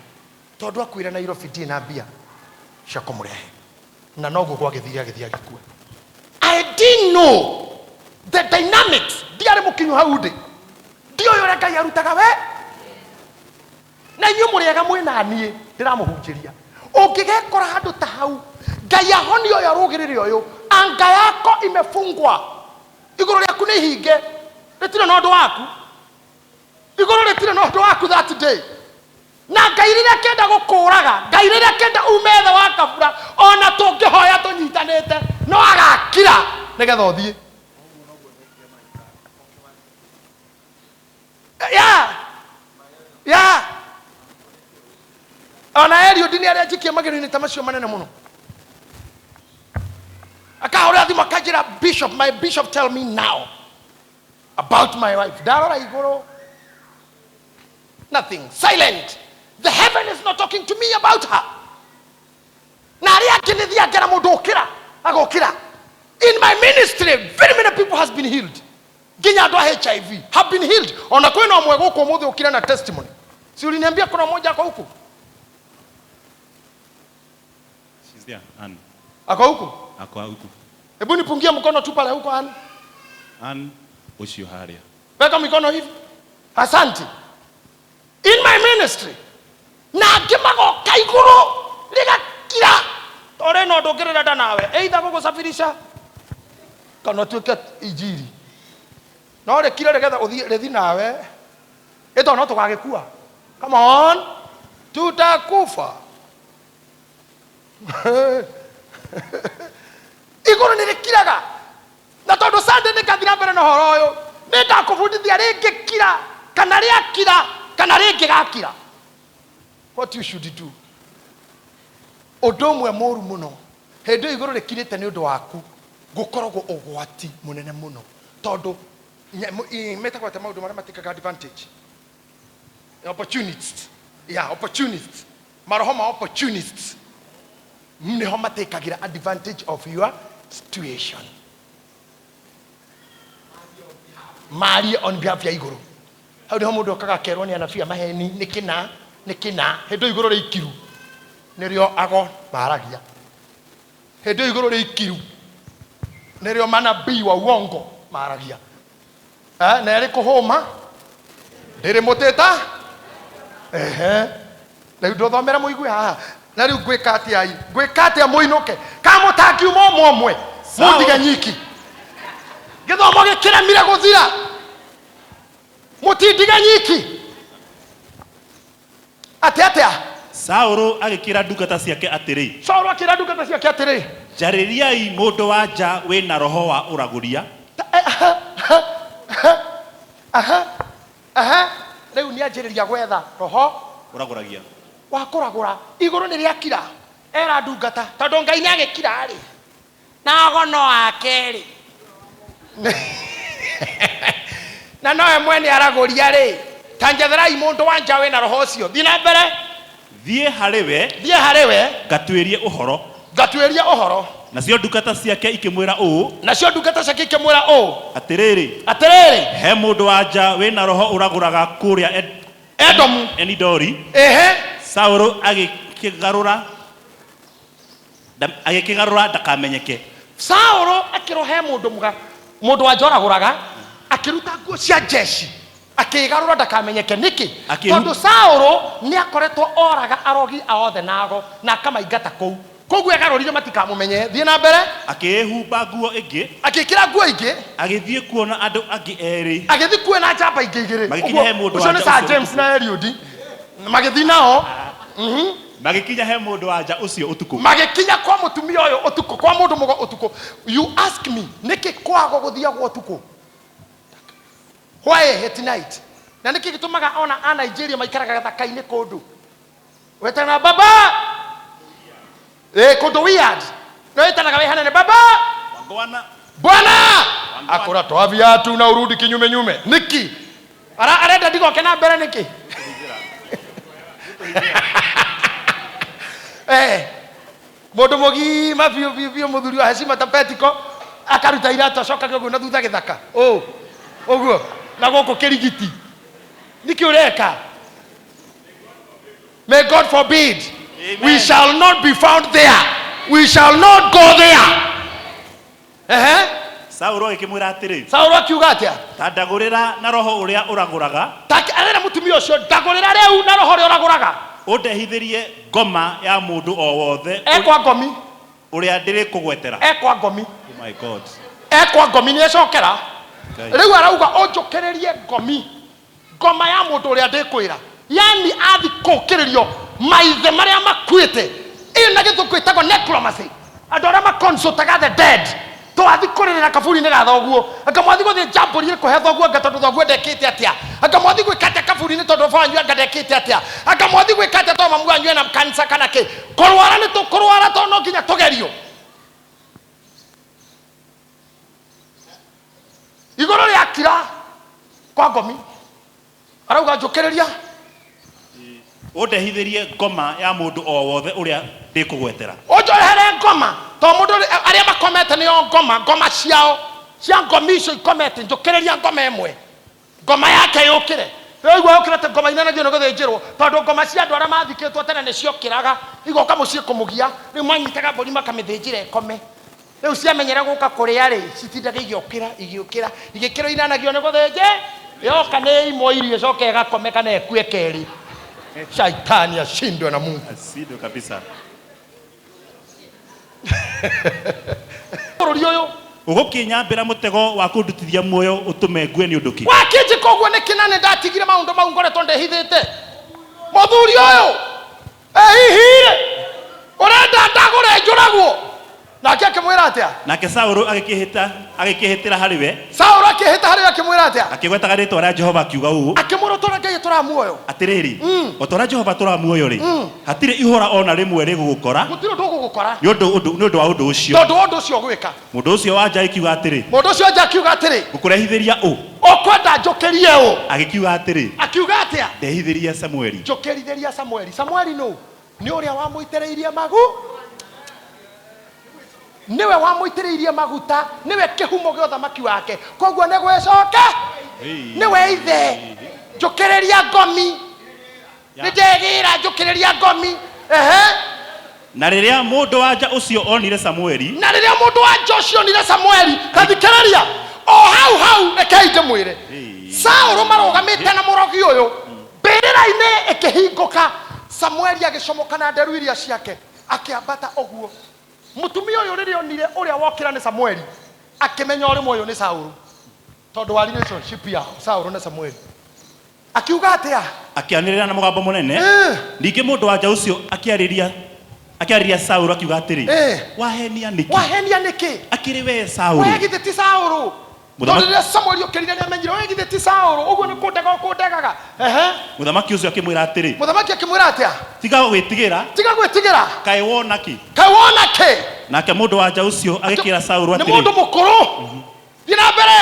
[SPEAKER 1] tondũ akwĩre Nairobi ndirĩ na mbia cia kũmũrehe na noguo gwagĩthire agĩthiĩ agĩkua I didn't know the dynamics ndiarĩ mũkinyu hau ndĩ ndiũĩ ũrĩa Ngai arutaga we na inyuĩ mũrĩega mwĩ na niĩ ndĩramũhunjĩria ũngĩgekora handũ ta hau Ngai ahonia ũyũ arũgĩrĩre ũyũ anga yako imefungwa igũrũ rĩaku nĩ ihinge rĩtirĩ na ũndũ waku igũrũ rĩtirĩ na ũndũ waku that day na Ngai rĩrĩa kenda gũkũraga Ngai rĩrĩa kenda ume thĩ wa kabura ona tũngĩhoya tũnyitanĩte no agakira nĩgetha ũthiĩ ya ona Eliud nĩ arĩa njikie magĩrĩ-inĩ ta macio manene mũno akahũrĩra thimũ akanjĩra bishop my bishop tell me now about my wife ndarora igũrũ nothing silent the heaven is not talking to me about her na arĩa akĩnĩthia ngera mũndũ ũkĩra agokĩra in my ministry very many people has been healed nginya andũ a HIV have been healed ona kwĩna ũmwe gũkũ ũmũthĩ ũkĩra na testimony si uliniambia kuna mmoja ako huku
[SPEAKER 2] she's there and
[SPEAKER 1] ako huku hebu nipungie mkono tu pale huko
[SPEAKER 2] an ucio haria
[SPEAKER 1] weka mikono hivi asante in my ministry na ngĩmagoka igũrũ rĩgakira tore no ndũngĩrĩra nda nawe either gũgũsafirisha kana tuĩke injiri no rĩkire rĩgetha ũthiĩ nawe ĩto no tũgagĩkua come on tutakufa iguru ni rikiraga na tondu Sunday ni kathira mbere no horo uyu ni ndakubundithia ringi kira kana riakira kana ringi gakira. What you should do odomwe moru muno hendo iguru rikirite ni undu waku gukoragwo ugwati munene muno tondu metagwo ta maundu maria matikaga advantage opportunists. Yeah, opportunists. Marohoma opportunists. Mneho matekagira advantage of your situation. Mari on behalf ya iguru. How do you kaga kerwo ni anafia maheni nikina hendo iguru ri ikiru. Nirio ago maragia. Hendo iguru ri ikiru. Nirio manabii wa uongo maragia. Na ri kuhoma. Ndiri muteta. Na ndo thomera muigwe haha. Na riu gwika atia ai. Gwika atia muinuke. Kamo taki umomwe. Mundiga nyiki. Githomo gikira mire guthira. Mutindiga nyiki. Atia.
[SPEAKER 2] Sauro agikira ndungata ciake atiri.
[SPEAKER 1] Sauro akira ndungata ciake atiri.
[SPEAKER 2] Jaririai mundu wa nja wina roho wa uraguria.
[SPEAKER 1] Riu ni anjiriria gwetha roho
[SPEAKER 2] uraguragia.
[SPEAKER 1] Wa kuragura iguru ni riakira. Era ndungata tondu Ngai ni agikira ri. Na gono akeri. Na noe mwene araguria ri. Tanjetherai mundu wa nja wina roho ucio. Thi na mbere.
[SPEAKER 2] Thie hariwe. Gatuirie uhoro. Nacio ndungata ciake ikimwira uu. Atiriri. He mundu wa nja wina roho uraguraga kuria
[SPEAKER 1] Edomu.
[SPEAKER 2] Enidori. Sauro agikigarura ndakamenyeke.
[SPEAKER 1] Sauro akirohe mundu wa nja uraguraga akiruta nguo cia jeshi akigarura ndakamenyeke niki tondu Sauro ni akoretwo oraga arogi aothe nago na akamaingata kou koguo agarurire matikamumenye. Thie na mbere
[SPEAKER 2] akihumba nguo ingi
[SPEAKER 1] agikira nguo ingi
[SPEAKER 2] agithie kuona andu angi eri
[SPEAKER 1] agithie kuona njamba ingi igiri
[SPEAKER 2] magikinya he mundu wa
[SPEAKER 1] nja James na Eliud magithi nao
[SPEAKER 2] magikinya he mundu wa nja ucio utuku
[SPEAKER 1] magikinya kwa mutumia uyu utuku kwa mundu mugo utuku. You ask me niki kwago guthiagwo utuku why at night na niki gitumaga ona a Nigeria maikaraga gathaka-ini kundu wetana baba kundu weird no wetanaga we hanene baba bwana akora toa viatu na urudi kinyume niki arenda ndigoke na mbere niki mundu mugima biu muthuri wa heshima tapetiko akaruta iratu acoka guo na thutha githaka uguo na guku kirigiti niki ureka. May God forbid. Amen. We shall not be found there. We shall not go there.
[SPEAKER 2] Sauro ikimwira atiri.
[SPEAKER 1] Sauro akiuga atia?
[SPEAKER 2] Tandagurira na roho uria uraguraga.
[SPEAKER 1] Arera mutumia ucio ndagurira riu na roho uria uraguraga.
[SPEAKER 2] Udehithirie ngoma ya mundu o wothe.
[SPEAKER 1] Ekwa ngomi.
[SPEAKER 2] Uria ndiri kugwetera.
[SPEAKER 1] Ekwa ngomi.
[SPEAKER 2] Oh my God.
[SPEAKER 1] Ekwa ngomi ni ecokera. Riu arauga onjokererie ngoma ya mundu uria ndikwira. Yani athi kukiririo maithe maria makuite. Ina githuku itagwo necromancy. Andu aria maconsultaga the dead. Twathi kuririra kaburi ni gatho guo. Akamwathi guthi jamburi ni kuhe thoguo ngatondu thoguo ndekite atia. Akamwathi gwikate kaburi ni tondu fanyu ngandekite atia. Akamwathi gwikate to mamu anyu na kanisa kana ki. Kurwara ni tukurwara to no nginya tugerio. Igoro ria kira kwa ngomi. Arauga njokereria.
[SPEAKER 2] Udehithirie ngoma ya mundu o wothe uria ndikugwetera.
[SPEAKER 1] Onjohere ngoma to mundu aria makomete ni ngoma ciao cia ngomi icio ikomete njokereria ngoma emwe ngoma yake yukire. Igwa ukirete ngoma inene gyo guthinjirwo tondu ngoma cia andu aria mathikitwo tene ni ciokiraga igoka mucii kumugia riu manyitaga mburi makamithinjira ekome. Riu ciamenyera guka kuria ri citindaga igiukira igikiro inanagio ni guthinje yoka ni imo irio coke igakomeka na ekue keri. Shaitani ashindwe na Mungu.
[SPEAKER 2] Asido kabisa.
[SPEAKER 1] Rorio
[SPEAKER 2] ugukinyambira mutego wa kundutithia muoyo utume ngue ni unduki.
[SPEAKER 1] Wakije koguo ni kinane ndatigire maundu mau ngoretwo ndehithite. Muthuri uyu ehihire urenda ndagure njuragwo atia
[SPEAKER 2] nake Saũlũ agĩkĩhĩtĩra harĩ we
[SPEAKER 1] Saũlũ akĩhĩta harĩ we akĩmwĩra atia
[SPEAKER 2] akĩgwetaga rĩĩtwa rĩa Jehova akiuga ũũ
[SPEAKER 1] akĩmwĩra tũra Ngai tũramuoyo
[SPEAKER 2] atĩrĩrĩ o ta ũrĩa Jehova tũramuoyo rĩ hatirĩ ihora ona rĩmwe rĩgũgũkora
[SPEAKER 1] gũtirĩ ndũgũgũkora
[SPEAKER 2] nĩ ũndũ wa ũndũ ũcio
[SPEAKER 1] tondũ ũndũ ũcio gwĩka
[SPEAKER 2] mũndũ ũcio wa nja akiuga atĩrĩ
[SPEAKER 1] mũndũ ũcio nja akiuga atĩrĩ
[SPEAKER 2] ngũkũrehithĩria ũ
[SPEAKER 1] ũkwenda njũkĩrie ũ
[SPEAKER 2] agĩkiuga atĩrĩ
[SPEAKER 1] akiuga atia
[SPEAKER 2] ndehithĩria Samueli
[SPEAKER 1] njũkĩrithĩria Samueli no nĩ ũrĩa wamũitĩrĩirie magu niwe wamũitĩrĩirie maguta niwe kĩhumo gĩa ũthamaki wake koguo nĩ gwĩcoke niwe ithe njũkĩrĩria ngomi nĩndegĩra njũkĩrĩria ngomi
[SPEAKER 2] na rĩrĩa mũndũ wa nja ũcio onire Samueli
[SPEAKER 1] tathikĩrĩria o hau rekei ndĩmwĩre Saũlũ marũgamĩte na mũrogi ũyũ mbĩrĩra-inĩ ĩkĩhingũka Samueli agĩcomoka na nderu iria ciake akĩambata ũguo mũtumia ũyũ rĩrĩa onire ũrĩa wokĩra nĩ Samueli akĩmenya ũrĩmwe ũyũ nĩ Saũlũ tondũ wa relationship ya Saũlũ na Samueli akiuga atĩa
[SPEAKER 2] akĩanĩrĩra na mũgambo mũnene ningĩ mũndũ wa nja ũcio akĩarĩria Saũlũ akiuga atĩrĩ wahenia nĩkĩ akĩrĩ we Saũlũ
[SPEAKER 1] we githĩ ti Saũlũ tondũ rĩrĩa Samueli okĩrire nĩ amenyire we githĩ ti Saũlũ ũguo nĩ kũndegaga
[SPEAKER 2] mũthamaki ũcio akĩmwĩra atĩrĩ
[SPEAKER 1] atĩa
[SPEAKER 2] tiga gwĩtigĩra kaĩ wona kĩ
[SPEAKER 1] nake
[SPEAKER 2] mũndũ wa nja ũcio agĩkĩra Saũlũ atĩrĩ
[SPEAKER 1] nĩ mũndũ mũkũrũ thiĩ na mbere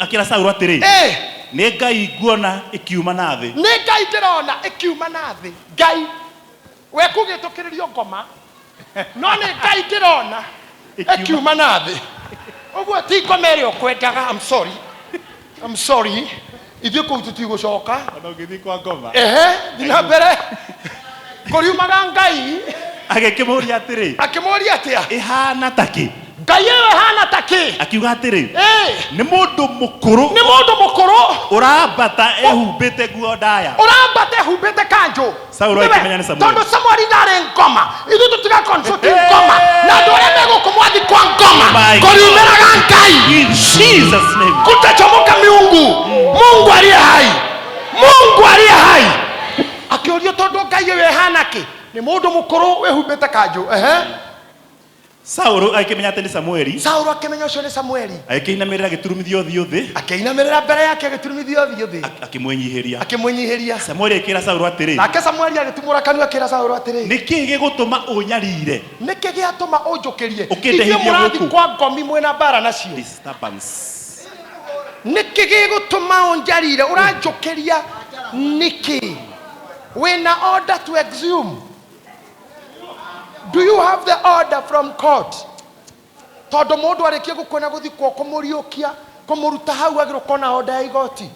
[SPEAKER 2] akĩra Saũlũ atĩrĩ nĩ Ngai nguona ĩkiuma na thĩ
[SPEAKER 1] nĩ Ngai ndĩrona ĩkiuma na thĩ Ngai we kũgĩtũkĩrĩrio ngoma no nĩ Ngai ndĩrona ĩkiuma na thĩ ũguo ti ngoma ĩrĩa ũkwendaga I'm sorry ithuĩ kũu tũtigũcoka
[SPEAKER 2] ona ũgĩthiĩ kwa ngoma
[SPEAKER 1] thiĩ na mbere kũriumaga Ngai
[SPEAKER 2] agĩkĩmũria atĩa ĩhana ta kĩ
[SPEAKER 1] Ngai ĩyo ĩhana ta kĩ
[SPEAKER 2] akiuga atĩrĩ nĩ mũndũ mũkũrũ ũrambata ehumbĩte nguo ndaya
[SPEAKER 1] ehumbĩte kanjũ
[SPEAKER 2] Saũlũ akĩmenya nĩ Samueli
[SPEAKER 1] tondũ Samueli ndarĩ ngoma ithuĩ tũtiga consult ngoma na andũ arĩa megũkũmwathi kwa ngoma kũriumĩraga Ngai
[SPEAKER 2] in Jesus name
[SPEAKER 1] kutachomoka Mungu aliye hai akĩũrio tondũ Ngai ĩyo ĩhana kĩ nĩ mũndũ mũkũrũ ehumbĩte kanjũ
[SPEAKER 2] Saũlũ akĩmenya atĩ nĩ Samueli
[SPEAKER 1] ũcio nĩ Samueli
[SPEAKER 2] akĩinamĩrĩra gĩturumithio ũthiũ thĩ
[SPEAKER 1] akĩinamĩrĩra mbere yake agĩturumithio ũthiũ thĩ akĩmwĩnyihĩria Samueli
[SPEAKER 2] akĩra Saũlũ atĩrĩ
[SPEAKER 1] nake Samueli agĩtumũra kanua akĩra Saũlũ atĩrĩ
[SPEAKER 2] nĩkĩ gĩgũtũma ũnyarire
[SPEAKER 1] nĩkĩ gĩatũma ũnjũkĩrie
[SPEAKER 2] ũkĩndehithia
[SPEAKER 1] mũrathi kwa ngomi mwena mbara nacio nĩkĩ gĩgũtũma ũnjarire ũranjũkĩria nĩkĩ wĩna order to exhume do you have the order from court tondũ mũndũ arĩkia gũkwena gũthikwo kũmũriũkia kũmũruta hau agĩrũkwo na order ya igoti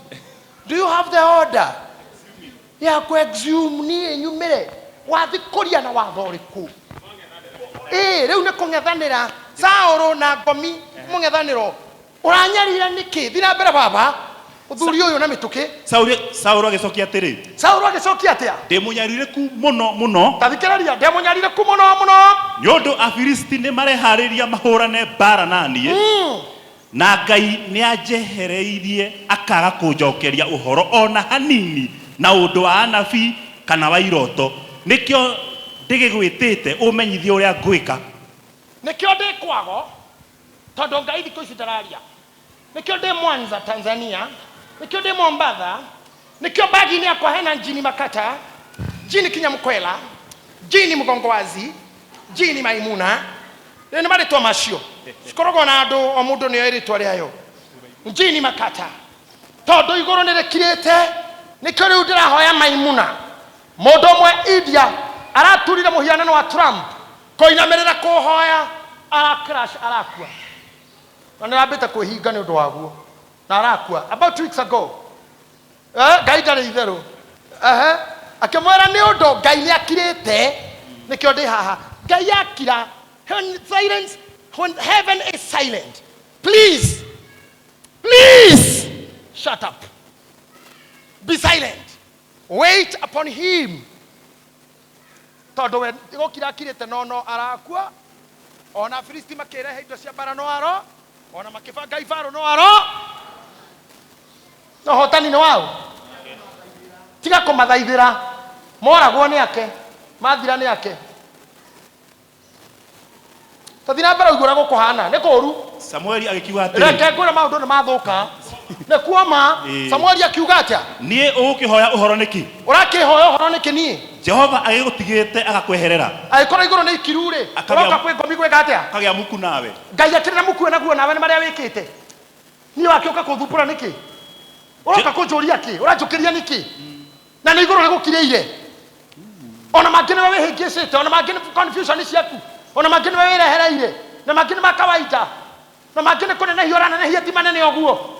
[SPEAKER 1] do you have the order ya ku exhume niĩ nyumĩre wathikũria na watho ũrĩkũ rĩu nĩ kũng'ethanĩra Saũlũ na ngomi mũng'ethanĩro ũranyarire nĩkĩ thiĩ na mbere baba ũthuri ũyũ na mĩtũkĩ
[SPEAKER 2] Saũlũ agĩcokia atĩrĩ
[SPEAKER 1] atĩa
[SPEAKER 2] ndĩmũnyarireku mũno
[SPEAKER 1] tathikĩrĩria ndĩmũnyarireku mũno
[SPEAKER 2] nĩ ũndũ Afilisti nĩ mareharĩria mahũrane mbara na niĩ na Ngai nĩ anjehereirie akaga kũnjokeria ũhoro ona hanini na ũndũ wa anabii kana wa iroto nĩkĩo ndĩgĩgwĩtĩte ũmenyithie ũrĩa ngwĩka
[SPEAKER 1] nĩkĩo ndĩkwago tondũ Ngai thikũ ici ndararia nĩkĩo ndĩ Mwanza Tanzania nĩkĩo ndĩ Mombasa nĩkĩo bagi-inĩ yakwa hena Jini Makata Jini Kinyamkwela Jini Mgongowazi Jini Maimuna nĩ marĩtwa macio cikoragwo na andũ o mũndũ nĩoĩ rĩtwa rĩayo Jini Makata tondũ igũrũ nĩrĩkirĩte nĩkĩo rĩu ndĩrahoya Maimuna mũndũ ũmwe India araturire mũhianano wa Trump kũinamĩrĩra kũhoya arakua na nĩrambĩte kwĩhinga nĩ ũndũ waguo na arakua about 2 weeks ago Ngai ndarĩ itherũ akĩmwĩra nĩ ũndũ Ngai nĩ akirĩte nĩkĩo ndĩ haha Ngai akira when heaven is silent please shut up be silent wait upon him tondũ we gũkira akirĩte no arakua ona Afilisti makĩrehe indo cia mbara no aro ona makĩbanga ibarũ no aro no hotani nĩ wao tiga kũmathaithĩra moragwo nĩ ake mathira nĩ ake tathina mbere igura gukuhana ne koru
[SPEAKER 2] Samueli agikiuga atiri
[SPEAKER 1] reke ngure maundu ni mathuka ne kuoma Samueli akiuga atia
[SPEAKER 2] nie ukihoya uhoro niki
[SPEAKER 1] urakihoya uhoro niki nie
[SPEAKER 2] Jehova agigutigite agakweherera
[SPEAKER 1] aikora iguru ni ikirure uroka kwe ngomi gweka atia
[SPEAKER 2] kagia muku nawe
[SPEAKER 1] Ngai atirira muku naguo nawe ni maria wikite ni wakioka kuthupura niki uroka kunjuria ki uranjukiria niki na ni iguru rigukireire ona mangine wewe hingicite ona mangine confusion ciaku ona mangine wewe rehereire na mangine makawaida na mangine kunene hiorana na hieti manene oguo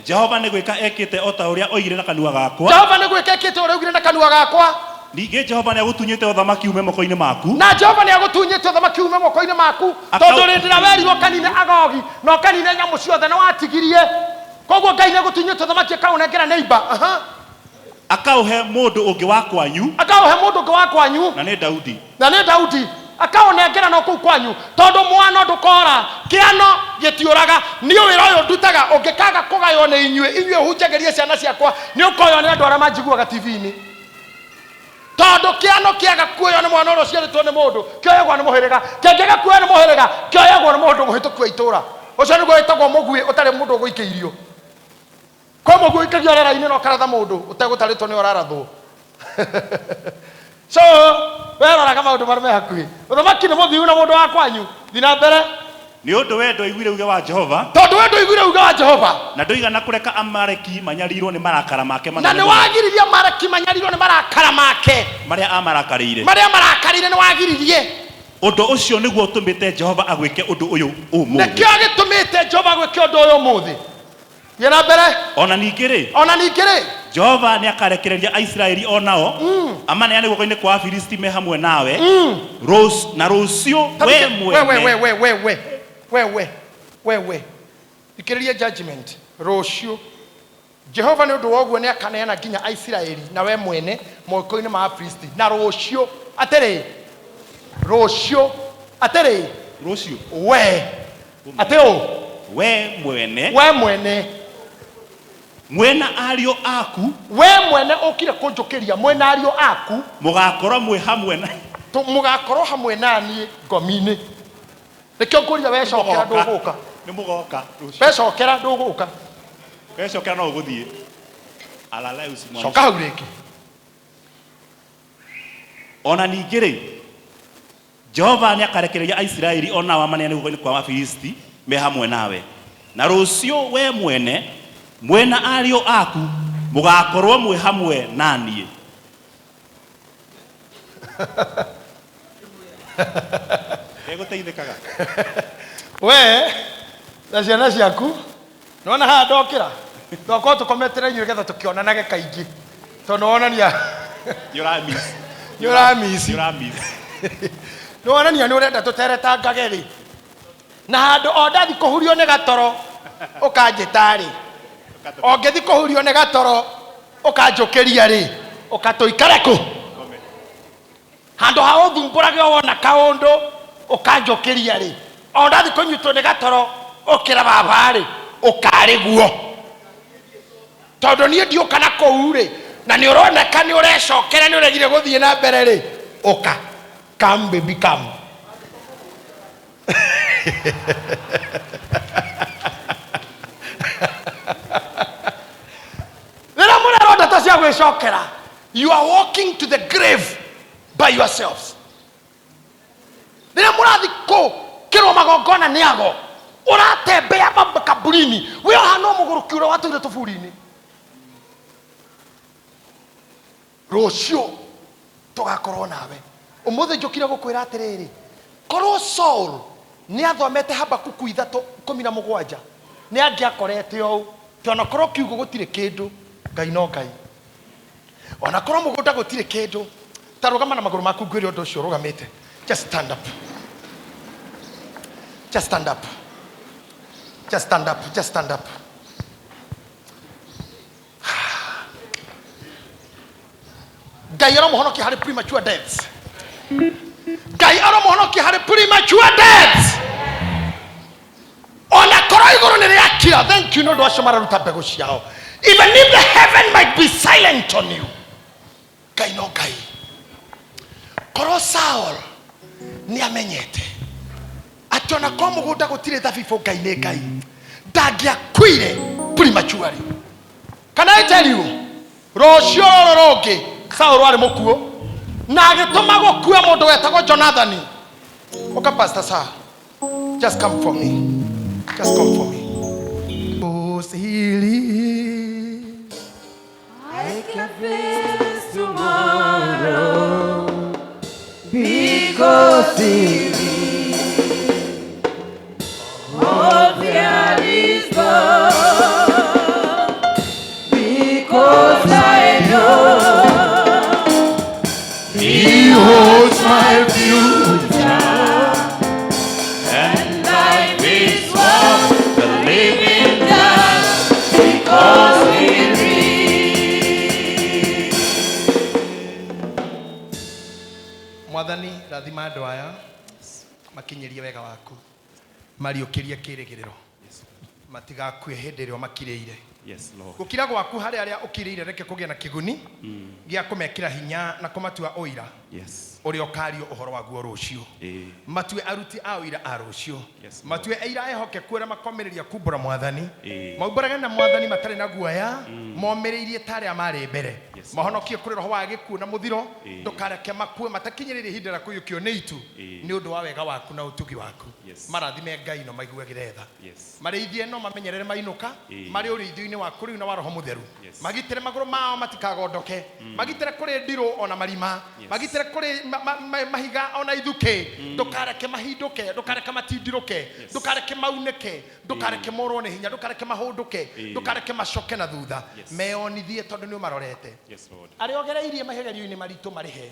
[SPEAKER 2] Jehova ni gwika ekite ota uria oigire na kanua gakwa
[SPEAKER 1] Jehova ni gwika ekite uria oigire na kanua gakwa
[SPEAKER 2] ninge Jehova ni agutunyite uthamaki ume moko-ini maku
[SPEAKER 1] na Jehova ni agutunyite uthamaki ume moko-ini maku tondu rindira werirwo kanine agogi no kanine nyamu ciothe na watigirie koguo Ngai ni agutunyite uthamaki akaunengera neighbor
[SPEAKER 2] akauhe mundu ungi wa kwanyu
[SPEAKER 1] na ni
[SPEAKER 2] Daudi
[SPEAKER 1] akaonengera no kuu kwanyu tondu mwana ndukora kiano gitiuraga ni wira uyu ndutaga ungikaga kugayo ni inyue hunjagerie ciana ciakwa ni ukoyo ni andu aria manjiguaga TV-ini tondu kiano kiaga kuoyo ni mwana ucio ciaritwo ni mundu kioyagwo ni muhiriga kengega kuoyo ni muhiriga kioyagwo ni mundu muhituku itura ucio niguo witagwo mugui utari mundu uguikeirio kwa mugui ikagio rera-ini no karatha mundu utegutaritwo ni urarathwo so wera kama maundu marime hakuhi uthamaki ni muthiu na mundu wa kwanyu thina mbere
[SPEAKER 2] ni undu wendo igwire uge wa Jehova
[SPEAKER 1] tondu wendo igwire uge wa Jehova
[SPEAKER 2] na ndoigana kureka Amaleki manyarirwo ni marakara make
[SPEAKER 1] na ni wagiririe Amaleki manyarirwo ni marakara make
[SPEAKER 2] maria amarakarire
[SPEAKER 1] ni wagiririe
[SPEAKER 2] undu ucio niguo utumite Jehova agwike undu uyu umuthi
[SPEAKER 1] na kio gitumite Jehova agwike undu uyu umuthi yena mbere
[SPEAKER 2] ona ningire Jehova ni akarekereria Aisraeli onao amane yani guko-ini kwa Afilisti me hamwe nawe na rucio we mwene
[SPEAKER 1] wewe ikireria judgment rucio Jehova ni undu woguo ni akaneana nginya Aisraeli na we mwene moko-ini ma Afilisti na rucio atiri we ateo
[SPEAKER 2] we mwene mwena ario aku
[SPEAKER 1] we mwene ukire kunjukiria mwena ario aku
[SPEAKER 2] mugakorwo mwe hamwe na
[SPEAKER 1] mugakorwo hamwe nani ngomini nikio nguria we cokera nduguka
[SPEAKER 2] ni mugoka
[SPEAKER 1] we cokera nduguka
[SPEAKER 2] no uguthie alala usimwa
[SPEAKER 1] coka hau ringi
[SPEAKER 2] ona ningire Jehova ni akarekereria Aisraeli ona wamanene guko-ini kwa Afilisti me hamwe nawe na rucio we mwena ario aku mugakorwo mwe hamwe nanie eguteithikaga
[SPEAKER 1] we na ciana ciaku nona ha ndokira ndoko tukometere inyuĩ getha tukionanage kaingĩ tondu wonania ni wonania ni urenda tuteretangage ri na handu o ndathi kuhurio ni gatoro ukanjitari ongethi kuhurio ni gatoro ukanjukiria ri ukatuikare ku handu ha uthumburage wona kaundu ukanjukiria ri o ndathi kunyitwo ni gatoro ukira baba ri ukari guo tondu nie ndiuka na kuu ri na ni uroneka ni urecokera ni uregire guthie na mbere ri uka come baby come you are walking to the grave by yourselves. Nina murathi ko kiro magongona ni ago uratembea makaburini we hano muguruki ura watu ile tufurini rucio tugakorwo nawe umuthi njukire gukwira atiriri korwo Saul ni athomete Habakuku 3:17 ni angiakorete ou tona korwo kiugo gutire kindu Ngai no Ngai ona korwo mugunda gutire kindu tarugama na maguru maku ngwire undu ucio rugamite just stand up just stand up just stand up just stand up Ngai aromuhonoki hari premature deaths Ngai aromuhonoki hari premature deaths ona korwo iguru ni riakira thank you no ndo acio mararuta mbegu ciao even if the heaven might be silent on you Ngai no Ngai korwo Saul ni amenyete Ungĩona kwa mũgũnda gũtirĩ thabibũ Ngai nĩ Ngai. Ndangĩakuire prematurely. Can I tell you? Rũciũ rũrũ rũngĩ Saũlũ arĩ mũkuũ na agĩtũma gũkua mũndũ wetagwo Jonathani. Okay, Pastor Sir. Just come for me. Just come for me.
[SPEAKER 4] I can face tomorrow because He lives. All fear is gone because I know He holds my future. And life is worth the living just because He lives.
[SPEAKER 1] Mwathani rathima andũ aya makinyerie wega waku. Mariũkĩrie kĩrĩgĩrĩro. Matigakue hĩndĩ ĩrĩa makirĩire.
[SPEAKER 2] Yes, Lord.
[SPEAKER 1] Gũkira gwaku harĩ arĩa ũkirĩire reke kũgĩa na kĩguni gĩa kũmekĩra hinya na kũmatua ũira.
[SPEAKER 2] Yes.
[SPEAKER 1] Ũrĩa ũkario ũhoro waguo rũciũ. Matue aruti a ũira a rũciũ. Matue eira ehokeku arĩa makomereria kumbũra Mwathani. Maumbũrage na Mwathani matarĩ na guoya, momĩrĩirie ta arĩa marĩ mbere. Mahonokie kũrĩ roho wa gĩkuũ na mũthiro, ndũkareke makue matakinyĩrĩrie ihinda rĩa kũiyũkio nĩ itu nĩ ũndũ wa wega waku na ũtugi waku. Marathime Ngai no maiguagĩre tha. Marĩithie no mamenyerere mainũka, marĩ ũrĩithio-inĩ waku rĩu na wa Roho Mũtheru. Magitĩre magũrũ mao matikagondoke, magitĩre kũrĩ ndirũ ona marima, magitĩre kũrĩ mahiga ona ithuke, ndukareke mahindũke, ndukareke matindirũke, ndukareke maunĩke, ndukareke morwo nĩ hinya, ndukareke mahũndũke, ndukareke macoke na thutha, meyonithie tondũ nĩ ũmarorete. Arĩa ogereirie mahegerio-inĩ maritũ marĩhe,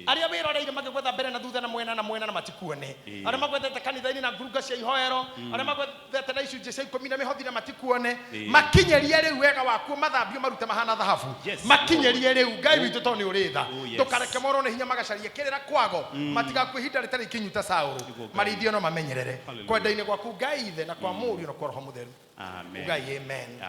[SPEAKER 1] arĩa wĩroreire magĩgwetha mbere na thutha na mwena na matikuone, arĩa magwethete kanitha-inĩ na ngurunga cia ihoero, arĩa magwethete na icunjĩ cia ikũmi na mĩhothi na matikuone, makinyerie rĩu wega waku mathambio marute mahana thahabu, makinyerie rĩu Ngai witũ tondũ nĩ ũrĩ tha, ndukareke morwo nĩ hinya magacarie kĩrĩra kwago, matigakue ihinda rĩtarĩ ikinyu ta Saũlũ, marĩithio no mamenyerere kwenda-inĩ gwaku Ngai Ithe na kwa Mũriũ na kwa Roho Mũtheru. Ngai amen.